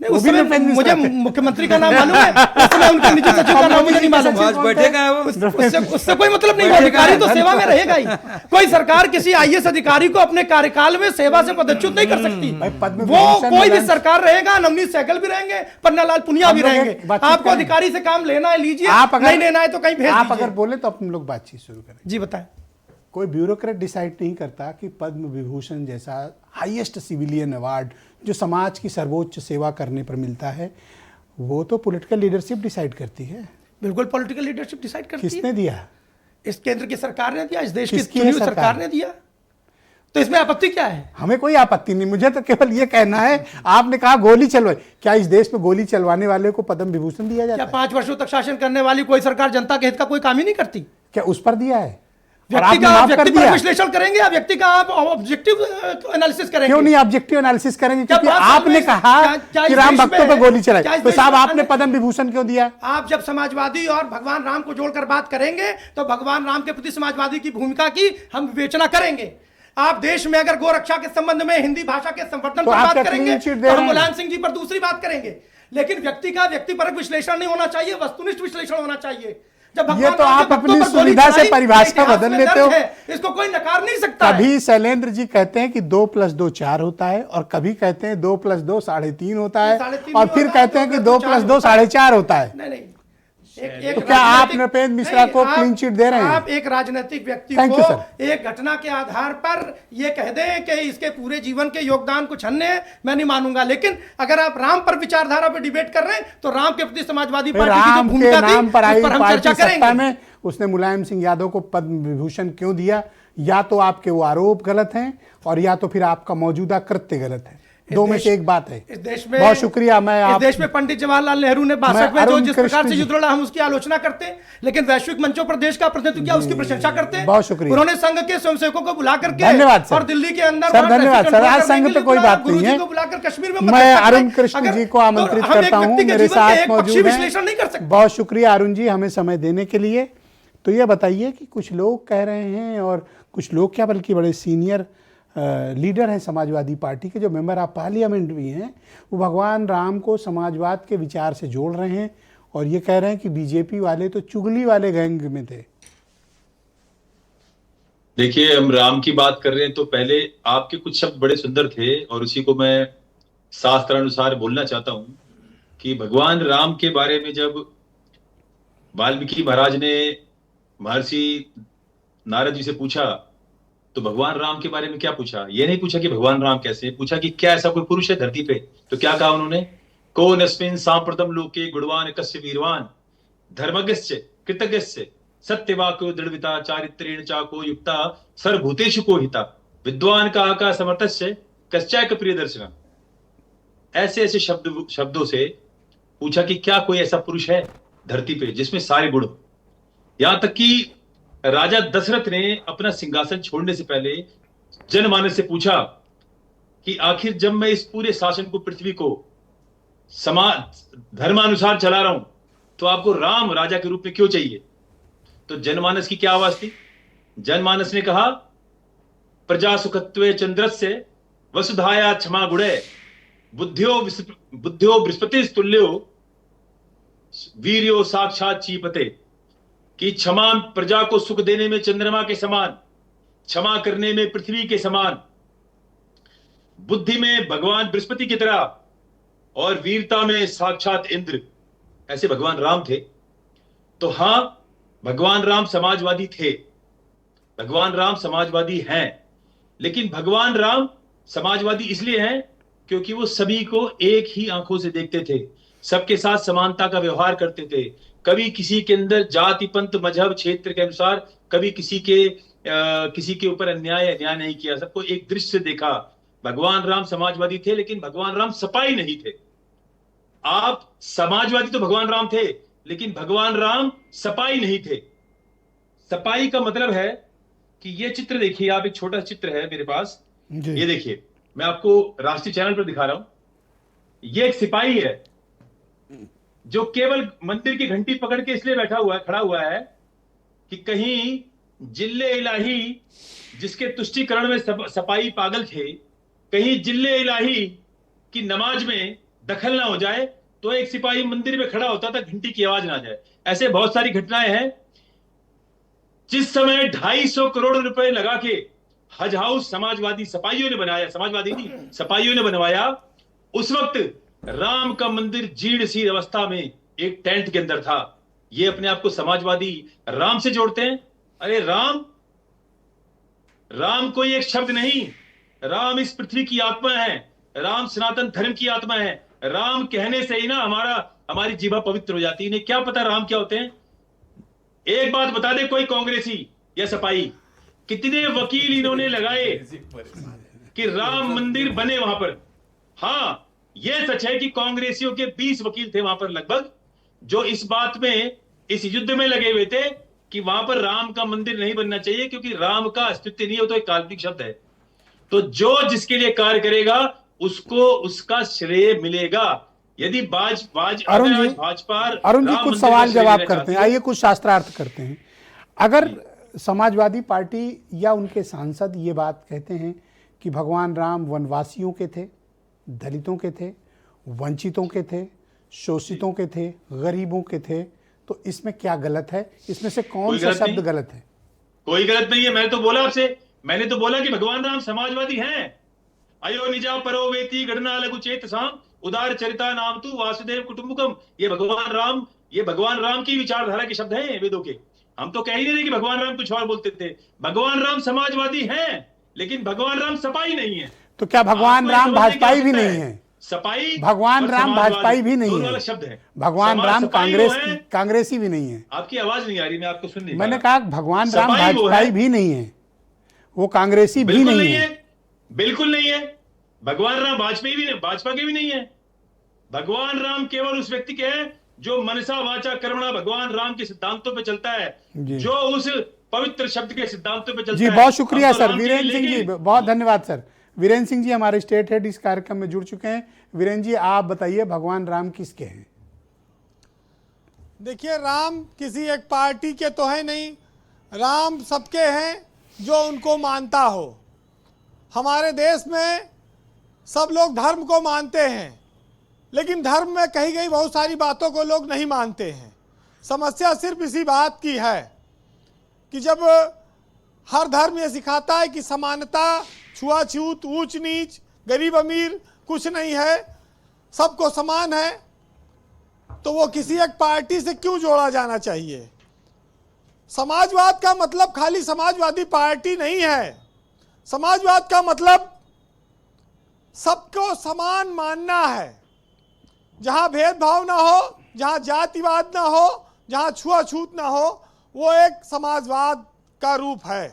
नहीं, वो उस भी समय नृपेंद्र मुझे मिश्रा थे। मुख्यमंत्री का नाम मालूम है, उस समय उनके निजी सचिव का नाम मुझे नहीं मालूम। सचिव आज कौन बैठे थे? का है वो। उससे कोई मतलब नहीं, वो अधिकारी तो सेवा में रहेगा ही। कोई सरकार किसी आईएएस अधिकारी को अपने कार्यकाल में सेवा से पदच्युत नहीं कर सकती। भाई, पद्म वो विभूषण कोई भी मुलायम- सरकार रहेगा, नवनीत सहगल भी रहेंगे, पन्नालाल पुनिया भी हम लोग रहेंगे। एक बातचीत आपको करें। अधिकारी से काम लेना है लीजिए, आप अगर नहीं लेना है तो कहीं भेज आप अगर दीजिए। बोले तो अपन लोग बातचीत शुरू करें। जी बताएं। कोई ब्यूरोक्रेट डिसाइड नहीं करता कि पद्म विभूषण जैसा हाईएस्ट सिविलियन अवार्ड जो समाज की सर्वोच्च सेवा करने पर मिलता है, वो तो पॉलिटिकल लीडरशिप डिसाइड करती है। बिल्कुल पॉलिटिकल लीडरशिप डिसाइड करती है। किसने दिया? इस केंद्र की सरकार ने दिया, इस देश की किसकी चुनी है हुई सरकार? सरकार ने दिया। तो इसमें आपत्ति क्या है? हमें कोई आपत्ति नहीं, मुझे तो केवल ये कहना है, आपने कहा गोली चलवाई, क्या इस देश में गोली चलवाने वाले को पद्म विभूषण दिया जाता क्या है? 5 वर्षों तक शासन करने वाली कोई सरकार जनता के हित का कोई काम ही नहीं करती? क्या उस पर दिया है? और व्यक्ति आपने का माफ कर व्यक्ति पर दिया? विश्लेषण करेंगे या व्यक्ति का आप ऑब्जेक्टिव एनालिसिस करेंगे? क्यों नहीं ऑब्जेक्टिव एनालिसिस करेंगे? क्या क्योंकि बात आपने समझ- कहा क्या कि इस राम देश भक्तों में- पर गोली चलाई, क्या इस तो देश साहब में आपने अन्य- पद्म विभूषण क्यों दिया? आप जब समाजवादी और भगवान राम को जोड़कर बात करेंगे तो भगवान राम के प्रति समाजवादी की भूमिका की हम विवेचना करेंगे। आप देश में अगर गोरक्षा के संबंध में हिंदी भाषा के संवर्धन तो पर आप बात क्या करेंगे clean sheet दे तो हम रहे हैं? मुलायम सिंह जी पर दूसरी बात करेंगे, लेकिन व्यक्ति का व्यक्तिपरक विश्लेषण नहीं होना चाहिए, वस्तुनिष्ठ विश्लेषण होना चाहिए। जब ये भगवान तो राम के आप भक्तों अपनी पर गोली सुविधा से चलाई, परिभाषा इतिहास बदल में लेते दर्ज हो। है, इसको कोई नकार नहीं सकता है। कभी शैलेंद्र जी कहते हैं कि 2 + 2 4 होता है, और कभी कहते हैं 2 + 2 3.5 होता है, 3.5 और नहीं फिर होता है, कहते हैं कि 2 2 + 2 + 2 4.5 होता है। नहीं नहीं, तो क्या आप नृपेंद्र मिश्रा को क्लीन चिट दे रहे हैं? आप एक राजनीतिक व्यक्ति Thank you, को sir. एक घटना के आधार पर ये कह दें कि इसके पूरे जीवन के योगदान कुछ अन्य है, मैं नहीं मानूंगा। लेकिन अगर आप राम पर विचारधारा पर डिबेट कर रहे हैं तो राम के प्रति समाजवादी पार्टी की जो राम के भूमिका थी नाम पर उस आई पर हम पार्टी चर्चा सत्ता करेंगे। में उसने मुलायम सिंह यादव को पद्म विभूषण क्यों दिया? या तो आपके वो आरोप गलत हैं, और या तो फिर आपका मौजूदा कृत्य गलत है। दो में से एक बात है। इस देश में बहुत शुक्रिया। मैं इस आप देश में पंडित जवाहरलाल नेहरू ने 62 में जो अरुण जिस प्रकार कृष्ण से जी- युद्ध लड़ा, हम उसकी आलोचना करते हैं, लेकिन वैश्विक मंचों पर देश का प्रतिनिधित्व किया, उसकी प्रशंसा करते हैं। बहुत शुक्रिया। उन्होंने संघ के स्वयंसेवकों को बुला करके धन्यवाद सर। और दिल्ली के अंदर सर वहाँ धन्यवाद ट्रैफिक सर। आज कंट्रोल संघ करने पे के कोई लिए बात गुरुजी नहीं को है। बुलाकर कश्मीर में मैं मदद अरुण करते कृष्ण हैं। जी को अगर- आमंत्रित तो हम एक करता हूँ, व्यक्ति के मेरे जीवन के साथ एक पक्षी मौजूद विश्लेषण नहीं कर सकते। हैं। बहुत शुक्रिया अरुण जी हमें समय देने के लिए। तो ये बताइए कि कुछ लोग कह रहे हैं, और कुछ लोग क्या बल्कि बड़े सीनियर लीडर हैं समाजवादी पार्टी के, जो मेंबर ऑफ पार्लियामेंट भी हैं, वो भगवान राम को समाजवाद के विचार से जोड़ रहे हैं, और ये कह रहे हैं कि बीजेपी वाले तो चुगली वाले गैंग में थे। देखिए, हम राम की बात कर रहे हैं तो पहले आपके कुछ शब्द बड़े सुंदर थे, और उसी को मैं शास्त्रानुसार बोलना चाहता हूं कि भगवान राम के बारे में जब वाल्मीकि महाराज ने महर्षि नारद जी से पूछा, तो भगवान राम के बारे में क्या पूछा? ये नहीं पूछा कि भगवान राम कैसे, पूछा कि क्या ऐसा कोई पुरुष है धरती पे? तो क्या कहा उन्होंने? को नस्मिन् सांप्रतम लोके गुणवान कस्य वीरवान धर्मज्ञस्य कृतज्ञस्य सत्यवाक्यो दृढ़विता चारित्रेण चाको युक्ता सर्वभूतेषु को हिता विद्वान का समर्थस्य कश्चाक प्रिय दर्शन। ऐसे ऐसे शब्दों से पूछा कि क्या कोई ऐसा पुरुष है धरती पे जिसमें सारे गुण हो। यहां तक कि राजा दशरथ ने अपना सिंहासन छोड़ने से पहले जनमानस से पूछा कि आखिर जब मैं इस पूरे शासन को, पृथ्वी को समाज धर्मानुसार चला रहा हूं, तो आपको राम राजा के रूप में क्यों चाहिए? तो जनमानस की क्या आवाज थी? जनमानस ने कहा, प्रजा सुखत्वे चंद्रस्य वसुधाया क्षमा गुणे बुद्धियो बृहस्पति तुल्यो वीर्यो साक्षात चीपते। कि क्षमा प्रजा को सुख देने में चंद्रमा के समान, क्षमा करने में पृथ्वी के समान, बुद्धि में भगवान बृहस्पति की तरह, और वीरता में साक्षात इंद्र। ऐसे भगवान राम थे। तो हां, भगवान राम समाजवादी थे, भगवान राम समाजवादी हैं, लेकिन भगवान राम समाजवादी इसलिए हैं क्योंकि वो सभी को एक ही आंखों से देखते थे, सबके साथ समानता का व्यवहार करते थे। कभी किसी के अंदर जाति पंथ मजहब क्षेत्र के अनुसार कभी किसी के ऊपर अन्याय नहीं किया, सबको एक दृष्टि से देखा। भगवान राम समाजवादी थे, लेकिन भगवान राम सपाई नहीं थे। आप समाजवादी तो भगवान राम थे, लेकिन भगवान राम सपाई नहीं थे। सपाई का मतलब है कि ये चित्र देखिए आप, एक छोटा चित्र है मेरे पास, ये देखिए, मैं आपको राष्ट्रीय चैनल पर दिखा रहा हूं। ये एक सिपाही है जो केवल मंदिर की घंटी पकड़ के इसलिए खड़ा हुआ है कि कहीं जिल्ले इलाही, जिसके तुष्टीकरण में सपाई पागल थे, कहीं जिल्ले इलाही की नमाज में दखल ना हो जाए, तो एक सिपाही मंदिर में खड़ा होता था, घंटी की आवाज ना जाए। ऐसे बहुत सारी घटनाएं हैं। जिस समय 250 करोड़ रुपए लगा के हज हाउस समाजवादी सिपाहियों ने बनाया, समाजवादी नहीं सिपाहियों ने बनवाया, उस वक्त राम का मंदिर जीर्ण सी अवस्था में एक टेंट के अंदर था। ये अपने आप को समाजवादी राम से जोड़ते हैं। अरे राम कोई एक शब्द नहीं, राम इस पृथ्वी की आत्मा है, राम सनातन धर्म की आत्मा है। राम कहने से ही ना हमारी जीवा पवित्र हो जाती है। इन्हें क्या पता राम क्या होते हैं? एक बात बता दे कोई कांग्रेसी या सपाई, कितने वकील इन्होंने लगाए कि राम मंदिर बने वहां पर। हाँ, यह सच है कि कांग्रेसियों के 20 वकील थे वहां पर लगभग, जो इस बात में, इस युद्ध में लगे हुए थे कि वहां पर राम का मंदिर नहीं बनना चाहिए, क्योंकि राम का अस्तित्व नहीं हो तो एक काल्पनिक शब्द है। तो जो जिसके लिए कार्य करेगा उसको उसका श्रेय मिलेगा। यदि अरुण अगर जी, आज भाजपा अरुण जी राम कुछ मंदिर का सवाल श्रेय जवाब लेना करते चाहती हैं, है, आइए कुछ शास्त्रार्थ करते हैं। अगर समाजवादी पार्टी या उनके सांसद ये बात कहते हैं कि भगवान राम वनवासियों के थे, दलितों के थे, वंचितों के थे, शोषितों के थे, गरीबों के थे, तो इसमें क्या गलत है? इसमें से कौन सा शब्द गलत है? कोई गलत नहीं है। मैंने तो बोला आपसे, मैंने तो बोला कि भगवान राम समाजवादी हैं। अयो निजा परोवेति गणना लघु चेत साम उदार चरिता नाम तू वासुदेव कुटुंबकम। ये भगवान राम की विचारधारा के शब्द हैं वेदों के। हम तो कह ही नहीं रहे कि भगवान राम कुछ और बोलते थे। भगवान राम समाजवादी हैं, लेकिन भगवान राम सपाई नहीं है। तो क्या भगवान राम भाजपाई भी नहीं है? सपाई भगवान राम भाजपाई भी नहीं दोनों है, अलग शब्द है। भगवान राम सपाई वो है। कांग्रेसी भी नहीं है। आपकी आवाज नहीं आ रही, मैं आपको सुन नहीं पा मैंने रहा। कहा भगवान राम सपाई वो भाजपाई है। भी नहीं है, वो कांग्रेसी भी बिल्कुल नहीं है। बिल्कुल नहीं है। भगवान राम भाजपा के भी नहीं है। भगवान राम केवल उस व्यक्ति के हैं जो मनसा वाचा कर्मणा भगवान राम के सिद्धांतों पे चलता है, जी। जो उस पवित्र शब्द के सिद्धांतों पे चलता जी है। बहुत शुक्रिया हम तो सर, राम के वीरेंद्र लिए सिंह जी, लेकिन बहुत धन्यवाद सर। वीरेंद्र सिंह जी हमारे स्टेट हेड इस कार्यक्रम में जुड़ चुके हैं। वीरेंद्र जी आप बताइए, भगवान राम किसके हैं? देखिए, राम किसी एक पार्टी के तो है नहीं, राम सबके हैं जो उनको मानता हो। हमारे देश में सब लोग धर्म को मानते हैं, लेकिन धर्म में कही गई बहुत सारी बातों को लोग नहीं मानते हैं। समस्या सिर्फ इसी बात की है कि जब हर धर्म ये सिखाता है कि समानता, छुआछूत, ऊंच नीच, गरीब अमीर कुछ नहीं है, सबको समान है, तो वो किसी एक पार्टी से क्यों जोड़ा जाना चाहिए? समाजवाद का मतलब खाली समाजवादी पार्टी नहीं है। समाजवाद का मतलब सबको समान मानना है, जहां भेदभाव ना हो, जहां जातिवाद ना हो, जहां छुआछूत ना हो, वो एक समाजवाद का रूप है।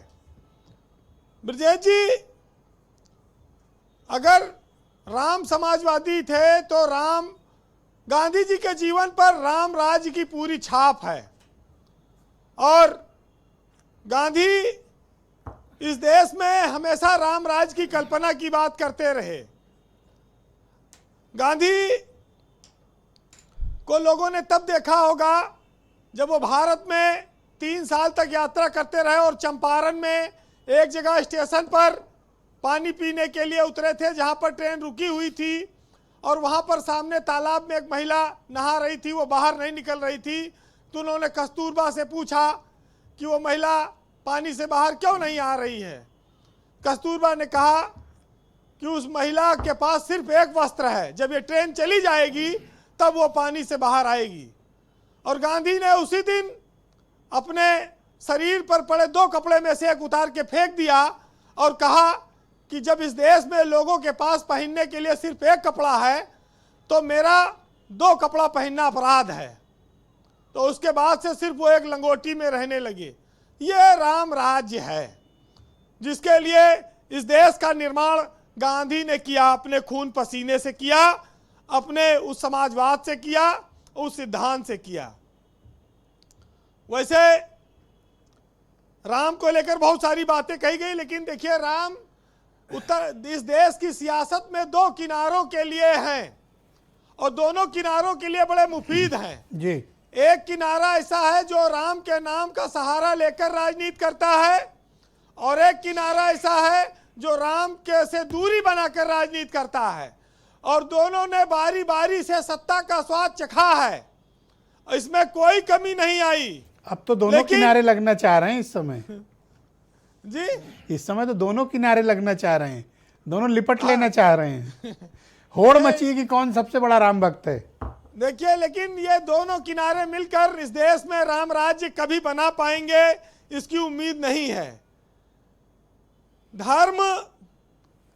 ब्रजेश जी, अगर राम समाजवादी थे तो गांधी जी के जीवन पर राम राज्य की पूरी छाप है, और गांधी इस देश में हमेशा राम राज्य की कल्पना की बात करते रहे। गांधी को लोगों ने तब देखा होगा जब वो भारत में 3 साल तक यात्रा करते रहे और चंपारण में एक जगह स्टेशन पर पानी पीने के लिए उतरे थे, जहां पर ट्रेन रुकी हुई थी, और वहां पर सामने तालाब में एक महिला नहा रही थी, वो बाहर नहीं निकल रही थी। तो उन्होंने कस्तूरबा से पूछा कि वो महिला पानी से बाहर क्यों नहीं आ रही है। कस्तूरबा ने कहा कि उस महिला के पास सिर्फ एक वस्त्र है, जब ये ट्रेन चली जाएगी तब वो पानी से बाहर आएगी। और गांधी ने उसी दिन अपने शरीर पर पड़े 2 कपड़े में से एक उतार के फेंक दिया और कहा कि जब इस देश में लोगों के पास पहनने के लिए सिर्फ एक कपड़ा है, तो मेरा 2 कपड़ा पहनना अपराध है। तो उसके बाद से सिर्फ वो एक लंगोटी में रहने लगे। ये राम राज्य है जिसके लिए इस देश का निर्माण गांधी ने किया, अपने खून पसीने से किया, अपने उस समाजवाद से किया, उस सिद्धांत से किया। वैसे राम को लेकर बहुत सारी बातें कही गई, लेकिन देखिए, राम इस देश की सियासत में 2 किनारों के लिए हैं, और दोनों किनारों के लिए बड़े मुफीद हैं जी। एक किनारा ऐसा है जो राम के नाम का सहारा लेकर राजनीति करता है, और एक किनारा ऐसा है जो राम के से दूरी बनाकर राजनीति करता है, और दोनों ने बारी बारी से सत्ता का स्वाद चखा है, इसमें कोई कमी नहीं आई। अब तो दोनों किनारे लगना चाह रहे हैं इस समय जी, इस समय तो दोनों किनारे लगना चाह रहे हैं, दोनों लिपट लेना चाह रहे हैं। होड़ मची है कि कौन सबसे बड़ा राम भक्त है। देखिए, लेकिन ये दोनों किनारे मिलकर इस देश में राम राज्य कभी बना पाएंगे, इसकी उम्मीद नहीं है। धर्म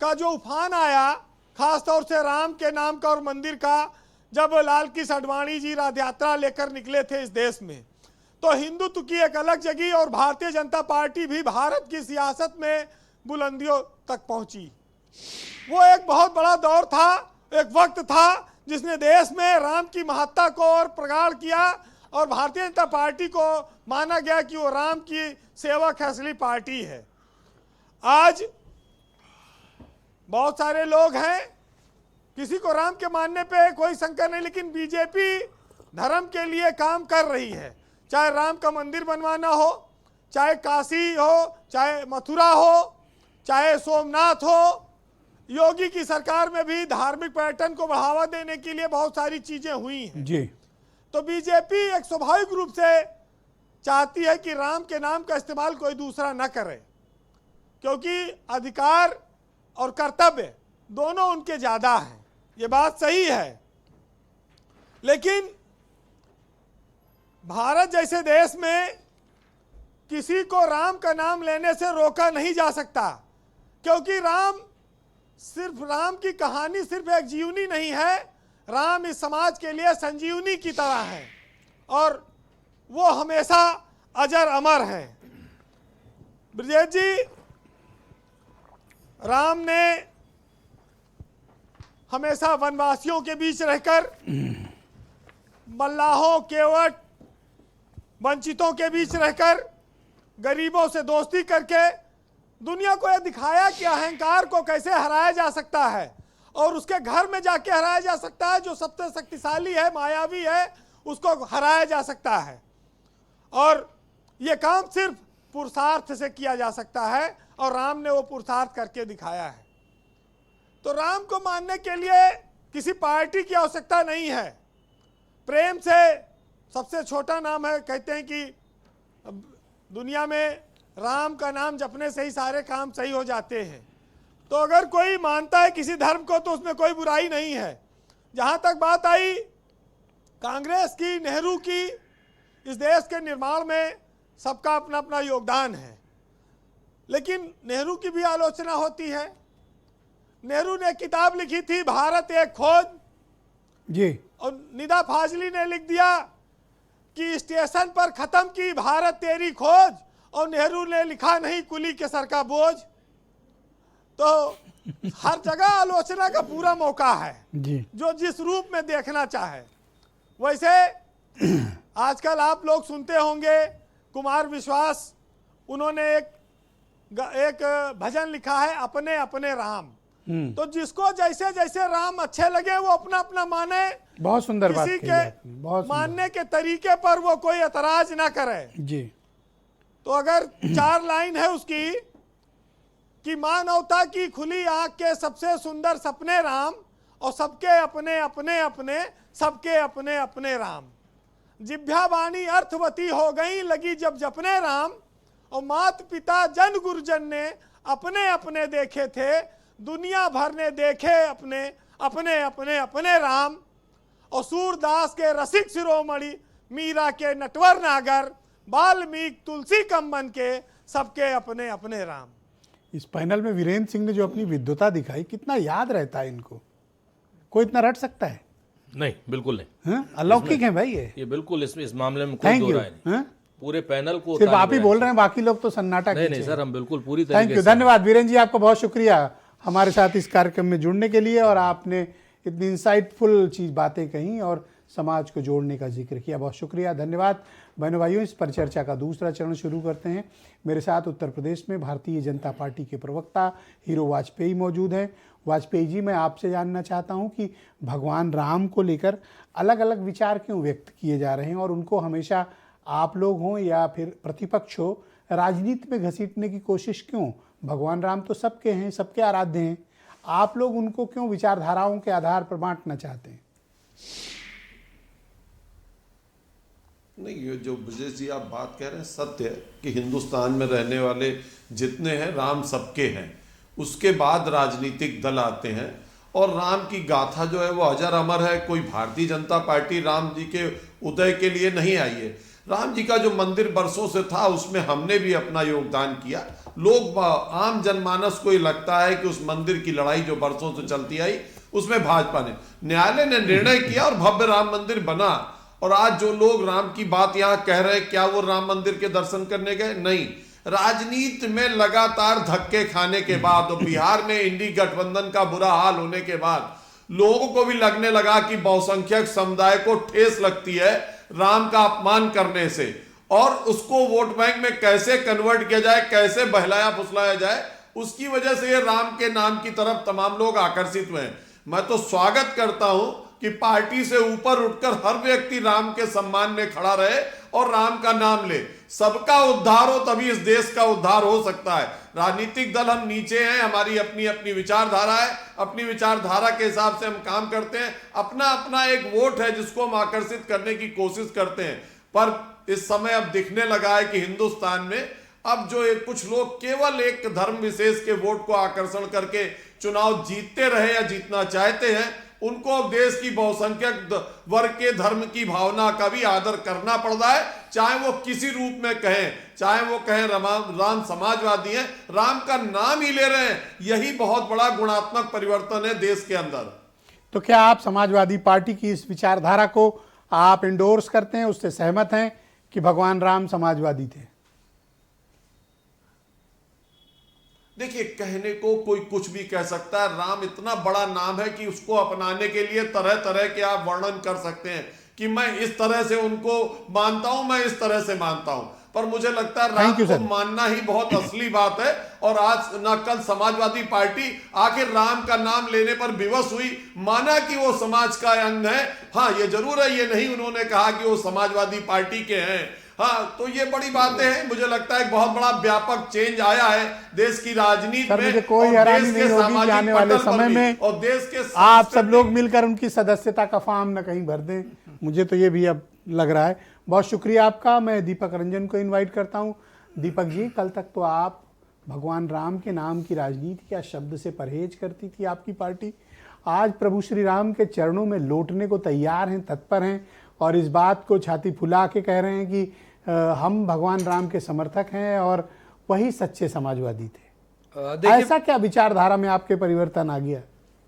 का जो उफान आया, खासतौर से राम के नाम का और मंदिर का, जब लाल कृष्ण आडवाणी जी रथ यात्रा लेकर निकले थे इस देश में, तो हिंदुत्व की एक अलग जगी, और भारतीय जनता पार्टी भी भारत की सियासत में बुलंदियों तक पहुंची। वो एक बहुत बड़ा दौर था, एक वक्त था जिसने देश में राम की महत्ता को और प्रगाढ़ किया, और भारतीय जनता पार्टी को माना गया कि वो राम की सेवक असली पार्टी है। आज बहुत सारे लोग हैं, किसी को राम के मानने पे कोई शंका नहीं, लेकिन बीजेपी धर्म के लिए काम कर रही है। चाहे राम का मंदिर बनवाना हो, चाहे काशी हो, चाहे मथुरा हो, चाहे सोमनाथ हो। योगी की सरकार में भी धार्मिक पर्यटन को बढ़ावा देने के लिए बहुत सारी चीजें हुई हैं जी। तो बीजेपी एक स्वाभाविक रूप से चाहती है कि राम के नाम का इस्तेमाल कोई दूसरा न करे, क्योंकि अधिकार और कर्तव्य दोनों उनके ज्यादा हैं। ये बात सही है, लेकिन भारत जैसे देश में किसी को राम का नाम लेने से रोका नहीं जा सकता, क्योंकि राम की कहानी सिर्फ एक जीवनी नहीं है। राम इस समाज के लिए संजीवनी की तरह है और वो हमेशा अजर अमर है। ब्रजेश जी, राम ने हमेशा वनवासियों के बीच रहकर, मल्लाहों, केवट, वंचितों के बीच रहकर, गरीबों से दोस्ती करके दुनिया को यह दिखाया कि अहंकार को कैसे हराया जा सकता है और उसके घर में जाके हराया जा सकता है। जो सबसे शक्तिशाली है, मायावी है, उसको हराया जा सकता है और ये काम सिर्फ पुरुषार्थ से किया जा सकता है और राम ने वो पुरुषार्थ करके दिखाया है। तो राम को मानने के लिए किसी पार्टी की आवश्यकता नहीं है। प्रेम से सबसे छोटा नाम है, कहते हैं कि दुनिया में राम का नाम जपने से ही सारे काम सही हो जाते हैं। तो अगर कोई मानता है किसी धर्म को तो उसमें कोई बुराई नहीं है। जहाँ तक बात आई कांग्रेस की, नेहरू की, इस देश के निर्माण में सबका अपना अपना योगदान है, लेकिन नेहरू की भी आलोचना होती है। नेहरू ने किताब लिखी थी भारत एक खोज जी, और निदा फाजली ने लिख दिया कि स्टेशन पर खत्म की भारत तेरी खोज, और नेहरू ने लिखा नहीं कुली के सर का बोझ। तो हर जगह आलोचना का पूरा मौका है जी। जो जिस रूप में देखना चाहे। वैसे आजकल आप लोग सुनते होंगे कुमार विश्वास, उन्होंने एक भजन लिखा है, अपने अपने राम। तो जिसको जैसे जैसे राम अच्छे लगे वो अपना अपना माने। बहुत सुंदर बात किसी कही के आपने, बहुत सुंदर। मानने के तरीके पर वो कोई एतराज ना करे जी। तो अगर 4 लाइन है उसकी कि मानवता की खुली आंख के सबसे सुंदर सपने राम, और सबके अपने अपने अपने, सबके अपने अपने राम। जिभ्या वाणी अर्थवती हो गई लगी जब जपने राम, और मात पिता जन गुरुजन ने अपने अपने देखे थे, दुनिया भर ने देखे अपने अपने अपने अपने राम। और सूरदास के रसिक शिरोमणि, मीरा के नटवर नागर, वाल्मीकि तुलसी कम्बन के सबके अपने अपने राम। इस पैनल में वीरेंद्र सिंह ने जो अपनी विद्वता दिखाई, कितना याद रहता है इनको, कोई इतना रट सकता है? नहीं, बिल्कुल नहीं। हाँ? अलौकिक है भाई ये बिल्कुल इस मामले में कोई थैंक दो यू। राय नहीं। पूरे पैनल को सिर्फ आप ही बोल रहे हैं, बाकी लोग तो सन्नाटा नहीं खींचे। सर, हम बिल्कुल पूरी थैंक तरीके यू, से धन्यवाद वीरेंद्र जी, आपका बहुत शुक्रिया हमारे साथ इस कार्यक्रम में जुड़ने के लिए, और आपने इतनी इंसाइटफुल बातें कही और समाज को जोड़ने का जिक्र किया। बहुत शुक्रिया, धन्यवाद। बहनों भाइयों, इस परिचर्चा का दूसरा चरण शुरू करते हैं। मेरे साथ उत्तर प्रदेश में भारतीय जनता पार्टी के प्रवक्ता हीरो वाजपेयी मौजूद हैं। वाजपेयी जी, मैं आपसे जानना चाहता हूं कि भगवान राम को लेकर अलग अलग विचार क्यों व्यक्त किए जा रहे हैं, और उनको हमेशा आप लोग हों या फिर प्रतिपक्ष हो, राजनीति में घसीटने की कोशिश क्यों? भगवान राम तो सबके हैं, सबके आराध्य हैं, आप लोग उनको क्यों विचारधाराओं के आधार पर बांटना चाहते हैं? नहीं, ये जो ब्रजेश जी आप बात कह रहे हैं सत्य है कि हिंदुस्तान में रहने वाले जितने हैं राम सबके हैं। उसके बाद राजनीतिक दल आते हैं और राम की गाथा जो है वो अजर अमर है। कोई भारतीय जनता पार्टी राम जी के उदय के लिए नहीं आई है। राम जी का जो मंदिर बरसों से था उसमें हमने भी अपना योगदान किया। लोग आम जनमानस को ये लगता है कि उस मंदिर की लड़ाई जो बरसों से चलती आई उसमें भाजपा ने, न्यायालय ने निर्णय किया और भव्य राम मंदिर बना। और आज जो लोग राम की बात यहाँ कह रहे हैं, क्या वो राम मंदिर के दर्शन करने गए? नहीं। राजनीति में लगातार धक्के खाने के बाद और बिहार में इंडी गठबंधन का बुरा हाल होने के बाद लोगों को भी लगने लगा कि बहुसंख्यक समुदाय को ठेस लगती है राम का अपमान करने से, और उसको वोट बैंक में कैसे कन्वर्ट किया जाए, कैसे बहलाया फुसलाया जाए, उसकी वजह से ये राम के नाम की तरफ तमाम लोग आकर्षित हुए हैं। मैं तो स्वागत करता हूं कि पार्टी से ऊपर उठकर हर व्यक्ति राम के सम्मान में खड़ा रहे और राम का नाम ले। सबका उद्धार हो तभी इस देश का उद्धार हो सकता है। राजनीतिक दल हम नीचे हैं, हमारी अपनी अपनी विचारधारा है, अपनी विचारधारा के हिसाब से हम काम करते हैं, अपना अपना एक वोट है जिसको हम आकर्षित करने की कोशिश करते हैं। पर इस समय अब दिखने लगा है कि हिंदुस्तान में अब जो कुछ लोग केवल एक धर्म विशेष के वोट को आकर्षण करके चुनाव जीतते रहे या जीतना चाहते हैं, उनको अब देश की बहुसंख्यक वर्ग के धर्म की भावना का भी आदर करना पड़ता है, चाहे वो किसी रूप में कहें, चाहे वो कहें राम समाजवादी हैं, राम का नाम ही ले रहे हैं। यही बहुत बड़ा गुणात्मक परिवर्तन है देश के अंदर। तो क्या आप समाजवादी पार्टी की इस विचारधारा को आप इंडोर्स करते हैं, उससे सहमत हैं कि भगवान राम समाजवादी थे? देखिए, कहने को कोई कुछ भी कह सकता है। राम इतना बड़ा नाम है कि उसको अपनाने के लिए तरह तरह के आप वर्णन कर सकते हैं कि मैं इस तरह से उनको मानता हूं, मैं इस तरह से मानता हूं। पर मुझे लगता है राम को मानना ही बहुत असली बात है। और आज ना कल समाजवादी पार्टी आखिर राम का नाम लेने पर विवश हुई, माना कि वो समाज का अंग है। हाँ, ये जरूर है, ये नहीं उन्होंने कहा कि वो समाजवादी पार्टी के हैं। हाँ, तो ये बड़ी बातें हैं। मुझे लगता है एक बहुत बड़ा व्यापक चेंज आया है देश की राजनीति में। मुझे कोई हैरानी नहीं होगी कि आने वाले समय में और देश के आप सब लोग मिलकर उनकी सदस्यता का फॉर्म न कहीं भर दें। मुझे तो ये भी अब लग रहा है। बहुत शुक्रिया आपका। मैं दीपक रंजन को इनवाइट करता हूँ। दीपक जी, कल तक तो आप भगवान राम के नाम की राजनीति या शब्द से परहेज करती थी आपकी पार्टी। आज प्रभु श्री राम के चरणों में लौटने को तैयार हैं, तत्पर हैं, और इस बात को छाती फुला के कह रहे हैं कि हम भगवान राम के समर्थक हैं और वही सच्चे समाजवादी थे। ऐसा क्या विचारधारा में आपके परिवर्तन आ गया?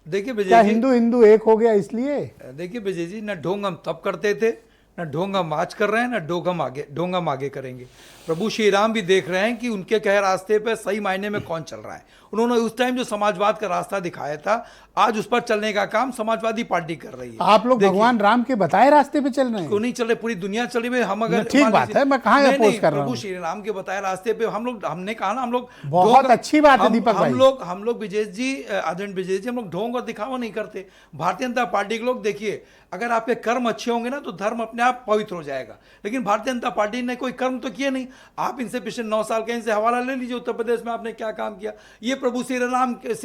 देखिए विजय क्या जी, हिंदू एक हो गया इसलिए? देखिए विजय जी, न ढोंग हम तब करते थे, न ढोंग हम आज कर रहे हैं, न ढोंग हम आगे करेंगे। प्रभु श्री राम भी देख रहे हैं कि उनके कहे रास्ते पे सही मायने में कौन चल रहा है। उन्होंने उस टाइम जो समाजवाद का रास्ता दिखाया था, आज उस पर चलने का काम समाजवादी पार्टी कर रही है। आप लोग भगवान राम के बताए रास्ते पे चल रहे हैं? क्यों नहीं चल रहे? पूरी दुनिया चल रही है। हम अगर ठीक बात है, मैं कहाँ अपोज कर रहा हूँ। प्रभु श्री राम के बताए रास्ते पे हमने कहा ना, हम लोग बहुत अच्छी बात है दीपक भाई। हम लोग विजय जी, आदरणीय विजय जी, हम लोग ढोंग और दिखावा नहीं करते। भारतीय जनता पार्टी के लोग देखिए, अगर आपके कर्म अच्छे होंगे ना तो धर्म अपने आप पवित्र हो जाएगा। लेकिन भारतीय जनता पार्टी ने कोई कर्म तो किए नहीं। आप इनसे पिछले 9 साल का इनसे हवाला ले लीजिए, उत्तर प्रदेश में आपने क्या काम किया। ये प्रभु श्री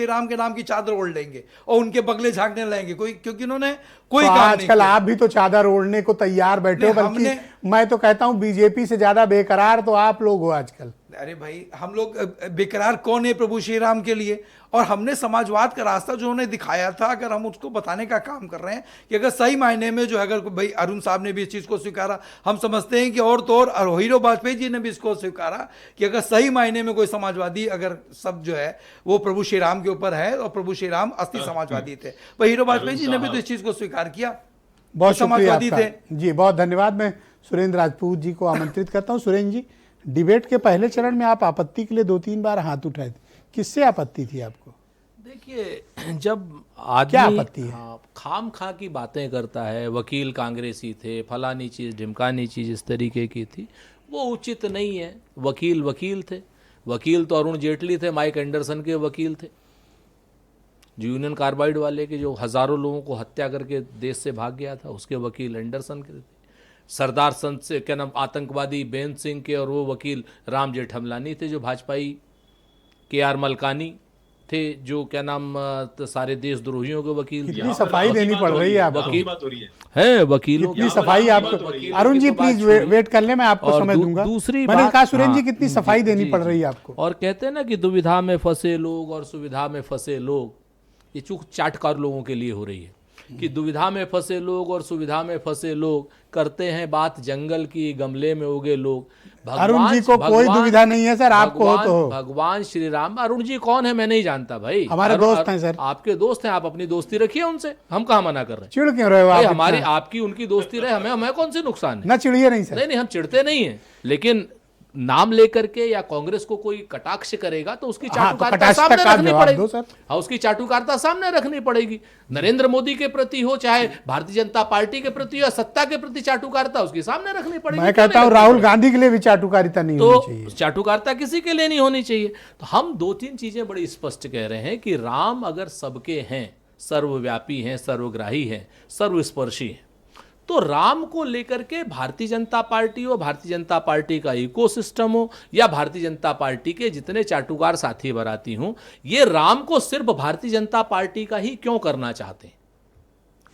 राम के नाम की चादर ओढ़ लेंगे और उनके बगले झांकने लगेंगे कोई, क्योंकि उन्होंने कोई काम नहीं किया। आजकल आप भी तो चादर ओढ़ने को तैयार बैठे हो, बल्कि मैं तो कहता हूं बीजेपी से ज्यादा बेकरार तो आप लोग हो आजकल। अरे भाई, हम लोग बेकरार कौन है प्रभु श्री राम के लिए? और हमने समाजवाद का रास्ता जो उन्हें दिखाया था, अगर हम उसको बताने का काम कर रहे हैं कि अगर सही मायने में जो है, अगर भाई अरुण साहब ने भी इस चीज़ को स्वीकारा, हम समझते हैं कि और तो और हीरो वाजपेयी जी ने भी इसको स्वीकारा कि अगर सही मायने में कोई समाजवादी अगर सब जो है वो प्रभु श्री राम के ऊपर है, और प्रभु श्री राम असली समाजवादी थे। पर हीरो वाजपेयी जी ने भी तो इस चीज़ को स्वीकार किया, बहुत समाजवादी थे जी। बहुत धन्यवाद। मैं सुरेंद्र राजपूत जी को आमंत्रित करता हूँ। सुरेंद्र जी, डिबेट के पहले चरण में आप आपत्ति के लिए 2-3 बार हाथ उठाए थे, किससे आपत्ति थी आपको? देखिए, जब आदमी क्या आपत्ति है? खाम खा की बातें करता है, वकील कांग्रेसी थे, फलानी चीज़ ढिमकानी चीज़ इस तरीके की थी, वो उचित नहीं है। वकील थे। वकील तो अरुण जेटली थे, माइक एंडरसन के वकील थे, जो यूनियन कार्बाइड वाले के जो हज़ारों लोगों को हत्या करके देश से भाग गया था, उसके वकील एंडरसन के थे। सरदार संत से क्या नाम आतंकवादी बेन सिंह के, और वो वकील राम जेठमलानी थे, जो भाजपाई KR मलकानी थे, जो क्या नाम सारे देशद्रोहियों के वकील। कितनी सफाई देनी पड़ रही है आपको? है वकीलों की सफाई आपको। अरुण जी प्लीज वेट कर ले, मैं आपको समय दूंगा। दूसरी मैंने बात, कहा सुरेंद्र जी कितनी सफाई देनी पड़ रही है आपको? और कहते हैं ना कि दुविधा में फंसे लोग और सुविधा में फंसे लोग, ये चूक चाटकार लोगों के लिए हो रही है कि दुविधा में फंसे लोग और सुविधा में फंसे लोग करते हैं बात जंगल की, गमले में उगे लोग। अरुण जी को कोई दुविधा नहीं है सर, आपको हो तो हो। भगवान श्री राम, अरुण जी कौन है मैं नहीं जानता भाई, हमारे दोस्त हैं सर। आपके दोस्त हैं, आप अपनी दोस्ती रखिए उनसे, हम कहाँ मना कर रहे हैं। चिढ़ क्यों रहे हो आप? हमारी आपकी उनकी दोस्ती रहे, हमें कौन से नुकसान है? ना चिढ़िए नहीं सर। नहीं, हम चिढ़ते नहीं है, लेकिन नाम लेकर के या कांग्रेस को कोई कटाक्ष करेगा तो उसकी हाँ, तो चाटुकारिता कटाक्ष सामने का रखनी जवाब दो पड़ेगी। सर। हाँ, उसकी चाटुकारिता सामने रखनी पड़ेगी। नरेंद्र मोदी के प्रति हो, चाहे भारतीय जनता पार्टी के प्रति हो, या सत्ता के प्रति चाटुकारिता उसकी सामने रखनी पड़ेगी। मैं कहता हूं राहुल गांधी के लिए भी चाटुकारिता नहीं होनी चाहिए। तो चाटुकारिता किसी के लिए नहीं होनी चाहिए। तो हम 2-3 चीजें बड़ी स्पष्ट कह रहे हैं कि राम अगर सबके हैं, सर्वव्यापी हैं, सर्वग्राही हैं, सर्वस्पर्शी हैं, तो राम को लेकर के भारतीय जनता पार्टी हो, भारतीय जनता पार्टी का इकोसिस्टम हो, या भारतीय जनता पार्टी के जितने चाटुकार साथी बराती हों, ये राम को सिर्फ भारतीय जनता पार्टी का ही क्यों करना चाहते हैं?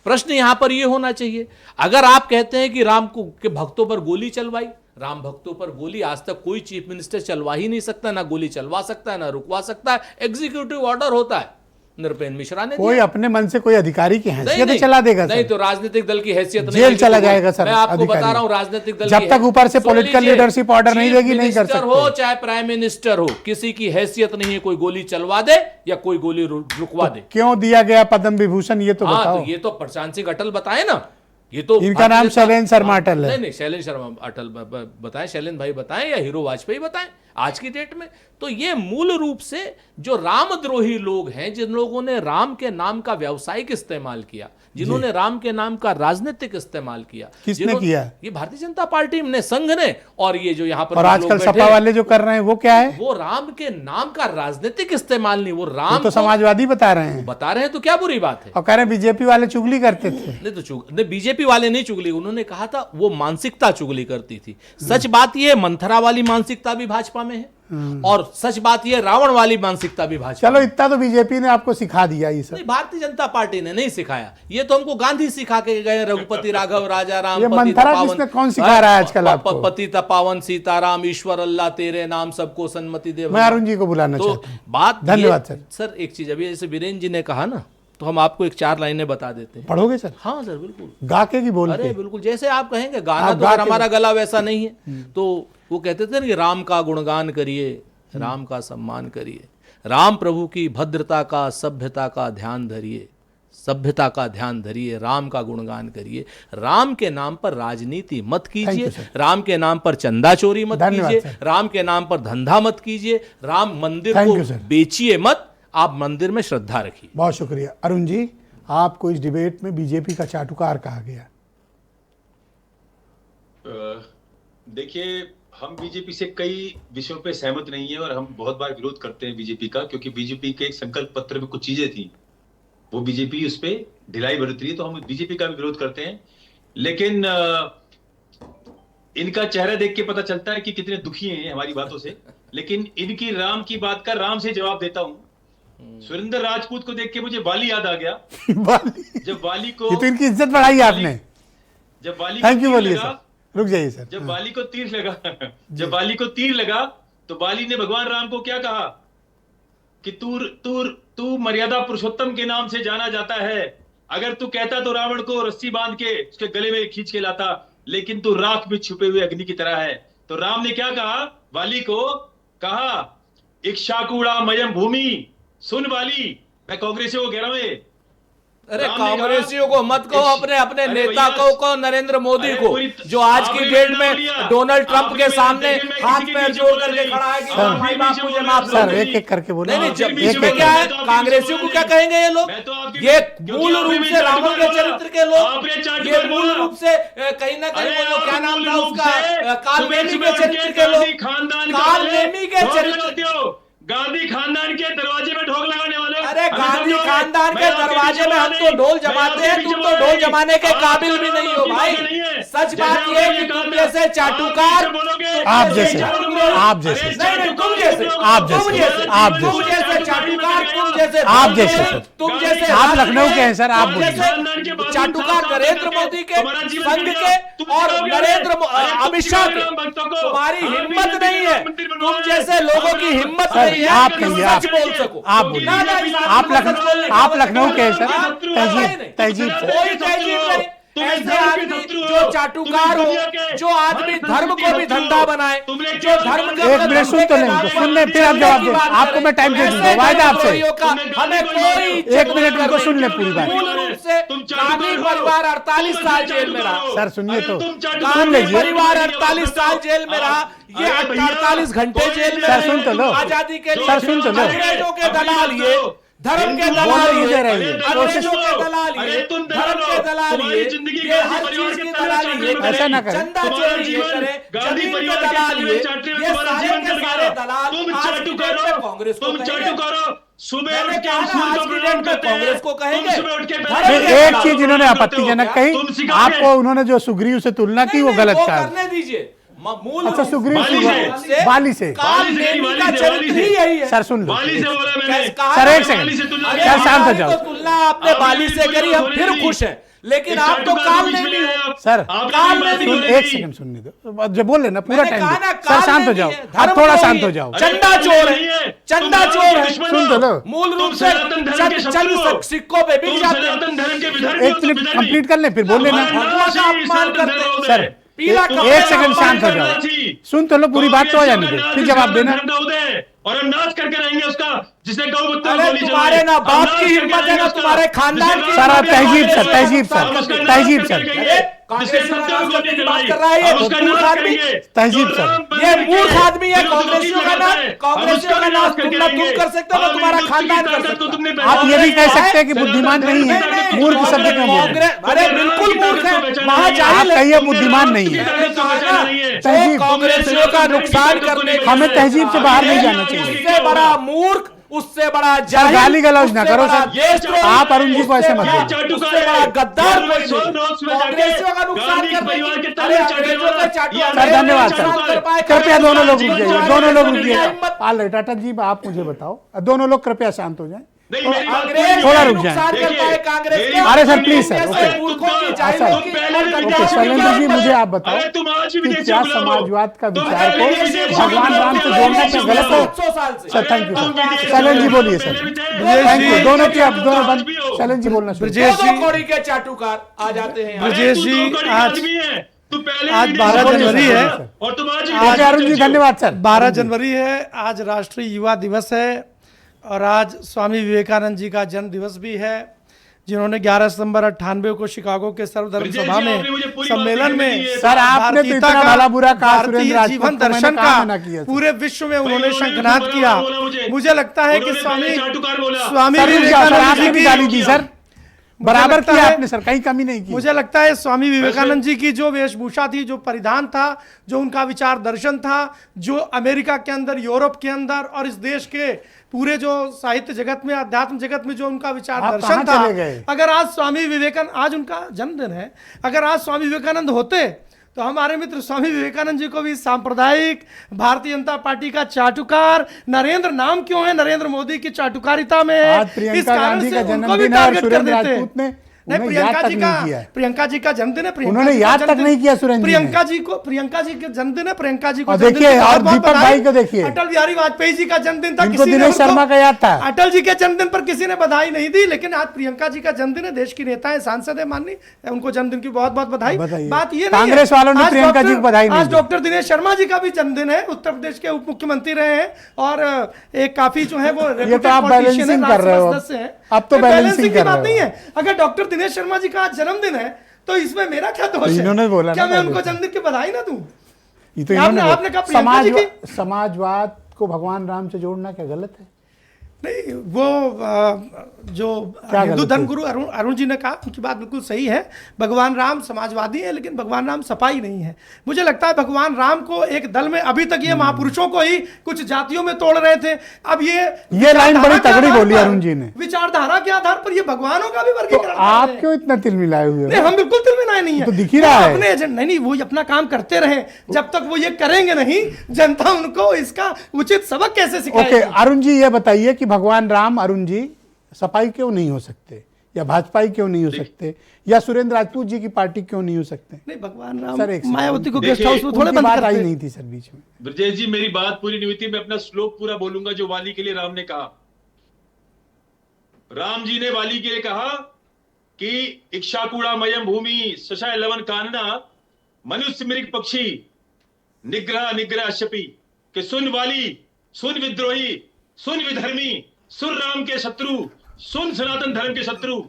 प्रश्न यहां पर यह होना चाहिए। अगर आप कहते हैं कि राम को के भक्तों पर गोली चलवाई, राम भक्तों पर गोली आज तक कोई चीफ मिनिस्टर चलवा ही नहीं सकता, ना गोली चलवा सकता है, ना रुकवा सकता है। एग्जीक्यूटिव ऑर्डर होता है, नृपेंद्र मिश्रा ने कोई दिया। अपने मन से कोई अधिकारी की हैसियत नहीं, चला देगा नहीं, सर। तो राजनीतिक दल की हैसियत नहीं जेल है कि चला कोई- जाएगा सर मैं आपको अधिकारी। बता रहा हूं, राजनीतिक दल जब की तक ऊपर से सुन पॉलिटिकल लीजिए, लीडरशिप ऑर्डर नहीं चीफ देगी नहीं कर मिनिस्टर सकते। हो चाहे प्राइम मिनिस्टर हो, किसी की हैसियत नहीं है कोई गोली चलवा दे या कोई गोली रुकवा दे। क्यों दिया गया पद्म विभूषण ये तो हाँ, बताओ। तो ये तो प्रशांत सिंह अटल बताए ना, ये तो इनका नाम शैलेंद्र शर्मा अटल है। नहीं, शैलेंद्र शर्मा अटल बताएं, शैलेंद्र भाई बताएं, या हीरो वाजपेयी बताएं आज की डेट में। तो ये मूल रूप से जो रामद्रोही लोग हैं, जिन लोगों ने राम के नाम का व्यावसायिक इस्तेमाल किया, जिन्होंने राम के नाम का राजनीतिक इस्तेमाल किया, किसने किया? ये भारतीय जनता पार्टी ने, संघ ने, और ये जो यहाँ पर और आजकल लोग बैठे सपा हैं, वाले जो कर रहे हैं वो क्या है? वो राम के नाम का राजनीतिक इस्तेमाल नहीं, वो राम वो तो को समाजवादी बता रहे हैं बता रहे हैं, तो क्या बुरी बात है? और कह रहे हैं बीजेपी वाले चुगली करते थे। नहीं तो नहीं, बीजेपी वाले नहीं चुगली, उन्होंने कहा था वो मानसिकता चुगली करती थी। सच बात ये मंथरा वाली मानसिकता भी भाजपा में है, और सच बात ये रावण वाली मानसिकता भी भाजपा चलो में। इतना तो बीजेपी ने आपको सिखा दिया ये सब। नहीं, भारतीय जनता पार्टी ने नहीं सिखाया, ये तो हमको गांधी सिखा के गए। रघुपति राघव राजा राम, ये पति मंथरा तपावन, किसने कौन सिखा रहा है आजकल आपको? पति तपावन सीताराम, ईश्वर अल्लाह तेरे नाम, सबको सन्मति दे। मैं अरुण जी को बुलाना तो चाहता हूं। बात धन्यवाद ये- सर। सर एक चीज, अभी जैसे वीरेंद्र जी ने कहा ना, तो हम आपको एक 4 लाइनें बता देते हैं। पढ़ोगे सर? हाँ सर, बिल्कुल। गा के की बोल अरे के? बिल्कुल, जैसे आप कहेंगे। गाना आप तो गा फिर के हमारा गला वैसा नहीं है। तो वो कहते थे ना कि राम का गुणगान करिए, राम का सम्मान करिए, राम प्रभु की भद्रता का, सभ्यता का ध्यान धरिए, सभ्यता का ध्यान धरिए, राम का गुणगान करिए। राम के नाम पर राजनीति मत कीजिए, राम के नाम पर चंदा चोरी मत धन्यवाद कीजिए, सर। राम के नाम पर धंधा मत कीजिए, राम मंदिर थैंक को यू सर। बेचिए मत, आप मंदिर में श्रद्धा रखिए। बहुत शुक्रिया अरुण जी। आपको इस डिबेट में बीजेपी का चाटुकार कहा गया। देखिए, हम बीजेपी से कई विषयों पे सहमत नहीं है और हम बहुत बार विरोध करते हैं बीजेपी का, क्योंकि बीजेपी के एक संकल्प पत्र में कुछ चीजें थी, वो बीजेपी उस पे ढिलाई बरत रही है, तो हम बीजेपी का भी विरोध करते हैं। लेकिन इनका चेहरा देख के पता चलता है कि कितने दुखी हैं हमारी बातों से। लेकिन इनकी राम की बात का राम से जवाब देता हूं। सुरेंद्र राजपूत को देख के मुझे वाली याद आ गया। जब वाली को, ये तो इनकी इज्जत बढ़ाई आपने। जब वाली को थैंक यू तीर बोलिए लगा, सर, रुक जाइए सर। जब वाली को तीर लगा जब वाली को तीर लगा तो वाली ने भगवान राम को क्या कहा कि तू मर्यादा पुरुषोत्तम के नाम से जाना जाता है। अगर तू कहता तो रावण को रस्सी बांध के उसके गले में खींच के लाता, लेकिन तू राख में छुपे हुए अग्नि की तरह है। तो राम ने क्या कहा? वाली को कहा, इक्षाकूड़ा मयम भूमि। सुन वाली, मैं कांग्रेसियों को कह रहा हूं, अरे कांग्रेसियों को मत कहो, अपने नेता को नरेंद्र मोदी को, जो आज की डेट में डोनाल्ड ट्रंप के सामने हाथ पैर जोड़ करके खड़ा है कि भाई बाप मुझे माफ सर कर एक एक करके बोलो। नहीं, जब बीच में क्या है, कांग्रेसियों को क्या कहेंगे ये लोग? ये मूल रूप से रावण के चरित्र के लोग, ये मूल रूप से कहीं ना कहीं वो क्या नाम था उसका, काल नेमी के चरित्र के लोग, काल नेमी के चरित्र, गांधी खानदान के दरवाजे में ढोल लगाने वाले। अरे गांधी खानदान के दरवाजे में हम तो ढोल जमाते हैं, तुम तो ढोल जमाने के काबिल भी नहीं हो भाई। सच बात ये कि तुम जैसे चाटुकार, आप जैसे तुम जैसे आप जैसे तुम जैसे चाटुकार, तुम जैसे आप लखनऊ के हैं सर, आप चाटुकार नरेंद्र मोदी के, संघ के और अमित शाह के, तुम्हारी हिम्मत नहीं है, तुम जैसे लोगों की हिम्मत नहीं है आप कहिए, सच बोल सको। आप बोलिए। आप लखनऊ के हैं सर, तहजीब कोई तहजीब नहीं, ऐसे आदमी जो चाटुकार हो, जो आदमी धर्म को भी धंधा बनाए, जो धर्म के एक मिनट सुन तो लेंगे, सुन ले फिर आप जवाब दें। आपको मैं टाइम दे दूंगा, वायदा आपसे। हमें कोई एक मिनट उनको सुन ले पूरी बात। मूल रूप से गांधी परिवार 48 साल जेल में रहा। सर सुनिए तो, सुन गांधी लीजिए। परिवार 48 साल जेल में रहा, ये 48 घंटे जेल में सर सुन तो लो, आजादी के लिए। सर सुन तो लो। अंग्रेजों के दलाल ये, धर्म के दलाल बोलने ये, दे रहे हैं। अंग्रेजों के दलाल ये, धर्म के दलाल ये हर चीज की दलाली ये करे, ऐसा ना करें। चंदा चोरी ये करे, जमीन के दलाल ये सारे के सारे दलाल आज की डेट में कांग्रेस को कहेंगे। सुबह मैंने कहा ना, आज की डेट में कांग्रेस को कहेंगे। एक चीज इन्होंने आपत्तिजनक कही, आपको उन्होंने जो सुग्रीव से तुलना की वो गलत कहा। करने दीजिए। मूल अच्छा, सुग्रीव से बाली से काल नेमी का चरित्र ही यही है। सर सुन लो बाली से बोला मैंने। सर, एक सेकंड सर, शांत हो जाओ। तुलना आपने बाली से करी, हम फिर खुश हैं, लेकिन आप तो काल नेमी हो। सर काल नेमी सुन, एक सेकंड सुनने दो, जो बोल लेना पूरा टाइम कहा ना, दो। सर शांत हो जाओ, धर्म आप थोड़ा तो शांत ही हो है। जाओ। चंदा चोर है, चंदा चोर है। सुन तो लो, मूल रूप से चंद सिक्कों पे बिक जाते हैं। एक मिनट कंप्लीट कर ले फिर बोल लेना। भगवान का अपमान करते हैं। सर पीला एक सेकंड शांत हो जाओ, सुन तो लो पूरी बात तो आ जाने दो, फिर जवाब देना। और हम नाच करके रहेंगे उसका जिसे गौमूत्र अरे गोली तुम्हारे ना बाप की हिम्मत है ना तुम्हारे खानदान की। सर तहजीब सर, तहजीब सर, तहजीब सर, कांग्रेसियों का नाम करने की बात कर रहा है ये मूर्ख आदमी। तहजीब सर, ये मूर्ख आदमी है। कांग्रेसियों का नाम, कांग्रेसियों का नाम तुम कर सकते हो ना तुम्हारा खानदान कर सकते हो। आप ये भी कह सकते हैं कि बुद्धिमान नहीं है, मूर्ख शब्द क्यों बोल रहे हैं? अरे बिल्कुल मूर्ख है, महाजाहिल आप कहिए बुद्धिमान नहीं है। है। कांग्रेसियों का नुकसान करने, हमें तहजीब से बाहर नहीं जाना चाहिए। उससे बड़ा मूर्ख, उससे बड़ा सर गाली गलौज ना करो सर, देशद्रोही, आप अरुण जी को ऐसे मत बोलिए। उससे बड़ा गद्दार कोई नहीं। कांग्रेसियों का नुकसान करने, अरे अंग्रेजों का चाटुकार। सर धन्यवाद सर, कृपया दोनों लोग रुक जाइए, दोनों लोग रुकिए। आल टाटा जी आप मुझे बताओ, दोनों लोग कृपया शांत हो जाएं। अंग्रेज थोड़ा रुक नुकसान जाएं। करता है कांग्रेस के। अरे सर प्लीज सर, ओके मूर्खों की, सर, जाहिलों की, ओके शैलेंद्र जी मुझे आप बताओ कि क्या समाजवाद का विचार को भगवान राम से जोड़ना क्या गलत है? 100 साल से। Sir thank you sir, Shailendra ji बोलिए सर, थैंक यू। दोनों की आप दोनों बंद, शैलेंद्र जी बोलना शुरू। दो कौड़ी के चाटुकार आ जाते हैं। ब्रजेश जी आज 12 जनवरी है और तुम आज ओके अरुण जी धन्यवाद सर। 12 जनवरी है, आज राष्ट्रीय युवा दिवस है और आज स्वामी विवेकानंद जी का जन्म दिवस भी है, जिन्होंने 11 सितंबर 98 को शिकागो के सर्वधर्म सभा में सम्मेलन में सर आपने तो इतना भला बुरा कहा सुरेंद्र राजपूत जीवन को, मैंने दर्शन कहा मना का किया। पूरे विश्व में उन्होंने शंखनाद किया। मुझे लगता है कि स्वामी सर रुक जाओ, सर विवेकानंद आपने जी भी की गाली दी सर, बराबर लगता किया है- आपने सर, कहीं कमी नहीं की। मुझे लगता है स्वामी विवेकानंद जी की जो वेशभूषा थी, जो परिधान था, जो उनका विचार दर्शन था, जो अमेरिका के अंदर, यूरोप के अंदर और इस देश के पूरे जो साहित्य जगत में, अध्यात्म जगत में जो उनका विचार आप दर्शन कहाँ था, चले गए? अगर आज स्वामी विवेकानंद, आज उनका जन्मदिन है, अगर आज स्वामी विवेकानंद होते तो हमारे मित्र स्वामी विवेकानंद जी को भी सांप्रदायिक भारतीय जनता पार्टी का चाटुकार, नरेंद्र नाम क्यों है, नरेंद्र मोदी की चाटुकारिता में है, आज इस प्रियंका कारण गांधी से का उनको भी जन्मदिन है और टारगेट कर सुरेंद्र देते हैं। राजपूत ने नहीं, उन्हें याद तक नहीं किया है। प्रियंका जी का जन्मदिन है, प्रियंका उन्होंने जी का याद तक जन्मदिन- नहीं किया सुरेंद्र जी ने। प्रियंका जी के जन्मदिन है, प्रियंका जी को और जन्मदिन देखिए, की और बहुत-बहुत दीपक बधाई। भाई को देखिए। अटल बिहारी वाजपेयी जी का जन्मदिन था, इनको किसी ने दिनेश उनको- शर्मा का याद था। अटल जी के जन्मदिन पर किसी ने बधाई नहीं दी, लेकिन आज प्रियंका जी का जन्मदिन है, देश की नेता है, सांसद है माननीय, उनको जन्मदिन की बहुत बहुत बधाई। बताइए। बात ये नहीं है, कांग्रेस वालों ने आज प्रियंका जी को बधाई नहीं आज दी। डॉक्टर दिनेश शर्मा जी का भी जन्मदिन है, उत्तर प्रदेश के उप मुख्यमंत्री रहे हैं और एक काफी जो है वो ये तो आप बैलेंसिंग कर रहे हो, अब तो बैलेंसिंग कर बात रहे नहीं हो। है। अगर डॉक्टर दिनेश शर्मा जी का आज जन्मदिन है तो इसमें मेरा क्या दोष है? इन्होंने बोला क्या ना मैं उनको पहले से। जन्मदिन की बधाई ना दूं? ये तो आपने इन्होंने कहा प्रियंका जी की? समाजवाद को भगवान राम से जोड़ना क्या गलत है? नहीं, वो जो क्या हिंदू गलत धर्म है? गुरु अरुण जी ने कहा, उनकी बात बिल्कुल सही है। भगवान राम समाजवादी है, लेकिन भगवान राम सपाई नहीं है। मुझे लगता है भगवान राम को एक दल में, अभी तक ये महापुरुषों को ही कुछ जातियों में तोड़ रहे थे, अब ये लाइन बड़ी विचारधारा के तगड़ी आधार बोली पर- अरुण जी ने। विचारधारा के आधार पर ये भगवानों का भी तो वर्गीकरण कर आप रहे हैं। क्यों इतना तिल मिलाए हुए नहीं, हो? हम बिल्कुल तिल मिलाए नहीं है, तो दिख ही रहा है। अपने एजेंट नहीं, वो अपना काम करते रहे, जब तक वो ये करेंगे नहीं, जनता उनको इसका उचित सबक कैसे ओके सिखाएगी? अरुण जी ये बताइए कि भगवान राम, अरुण जी सपाई क्यों नहीं हो सकते, या भाजपाई क्यों नहीं हो सकते, या सुरेंद्र राजपूत जी की पार्टी क्यों नहीं हो सकते? नहीं, भगवान राम सर, एक सेकंड। मायावती को देखिए, गेस्ट हाउस में थोड़े उनकी बंद बात आई करते। नहीं थी सर बीच में। ब्रजेश जी मेरी बात पूरी नहीं हुई थी, मैं अपना श्लोक पूरा बोलूंगा जो वाली के लिए राम ने कहा। राम जी ने वाली के लिए कहा कि इक्षाकूड़ामयम भूमि शशाय लवन कानना मनुष्य मृग पक्षी निग्रह निग्रह शपी कि सुन वाली, सुन विद्रोही, सुन विधर्मी, सुन राम के शत्रु, सुन सनातन धर्म के शत्रु,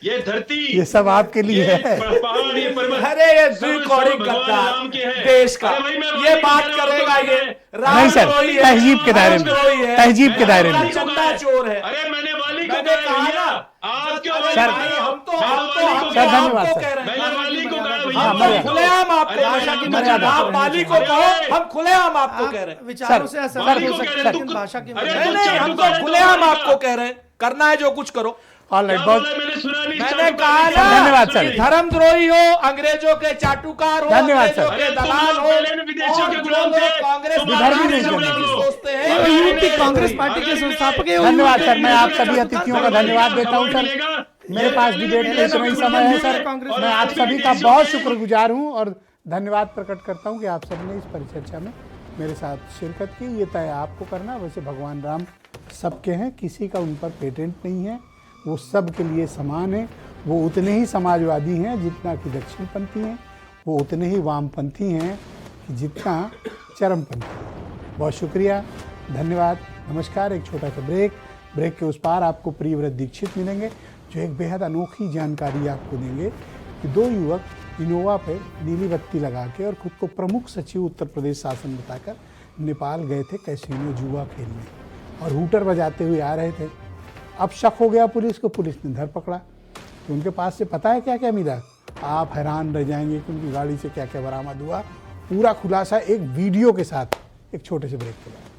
ये धरती, ये सब आपके लिए ये है। पहाड़, ये पर्वत, अरे ये सब द्विकोणिक भगवान गद्दार राम के हैं। देश का, अरे भाई मैं ये वाली बात की कह रहा हूं, करेगा तो ये नहीं सर, रामद्रोही है, तहजीब के दायरे में, रामद्रोही है, तहजीब के दायरे में। मैंने चंदा चोर है। अरे मैंने वाली को मैंने कहा कहा भैया, ना, आप क्यों अरे सर, भाई, हम तो मैंने वाली को सर, कहा, धन्यवाद आपको सर। कह रहे हैं। मैंने वाली को कहा भैया, हाँ, वाली मर्यादा। को। खुलेआम आपको अरे भाषा की मर्यादा। आप वाली को अरे, कहो, हम खुलेआम आपको कह रहे हैं। विचारों से सर, असहमत हो सर, सकते हैं, सर, लेकिन भाषा की अरे, मर्यादा- नहीं नहीं, हम चाटुकार तो है, खुलेआम तो आपको कह रहे हैं, करना है जो कुछ करो। ऑल राइट, क्या बहुत बोला मैंने सुना नहीं, मैंने चाटुकार कहा नहीं ना, कहा। धन्यवाद सर। सुनिए। धर्मद्रोही हो, अंग्रेजों के चाटुकार हो, धन्यवाद अंग्रेजों सर। के अरे, तुम दलाल लोग हो, पहले भी विदेशियों के और गुलाम जो थे, लोग कांग्रेस तुम विधर्मी पार्टी नहीं से करने जुड़े देंगे। सोचते हैं, ये अगर यूपी इन्हें- कांग्रेस पार्टी के अगर इन्हें- संस्थापक है, धन्यवाद सर, मैं आप यूपी सभी अतिथियों का धन्यवाद देता हूं सर। मेरे पास डिबेट के लिए इतना ही समय है सर। मैं आप सभी का बहुत शुक्रगुजार हूं और धन्यवाद प्रकट करता हूं कि आप सबने इस परिचर्चा में मेरे साथ शिरकत की। ये तय आपको करना, वैसे भगवान राम सबके हैं, किसी का उन पर पेटेंट नहीं है, वो सब के लिए समान है। वो उतने ही समाजवादी हैं जितना कि दक्षिणपंथी हैं, वो उतने ही वामपंथी हैं कि जितना चरमपंथी हैं। बहुत शुक्रिया, धन्यवाद, नमस्कार। एक छोटा सा ब्रेक के उस पार आपको प्रियव्रत दीक्षित मिलेंगे जो एक बेहद अनोखी जानकारी आपको देंगे कि दो युवक इनोवा पे नीली बत्ती लगा के और खुद को प्रमुख सचिव उत्तर प्रदेश शासन बताकर नेपाल गए थे कैसीनो जुआ खेलने और हूटर बजाते हुए आ रहे थे। अब शक हो गया पुलिस को, पुलिस ने धर पकड़ा। तो उनके पास से पता है क्या क्या मिला? आप हैरान रह जाएंगे कि उनकी गाड़ी से क्या क्या बरामद हुआ। पूरा खुलासा एक वीडियो के साथ एक छोटे से ब्रेक के बाद।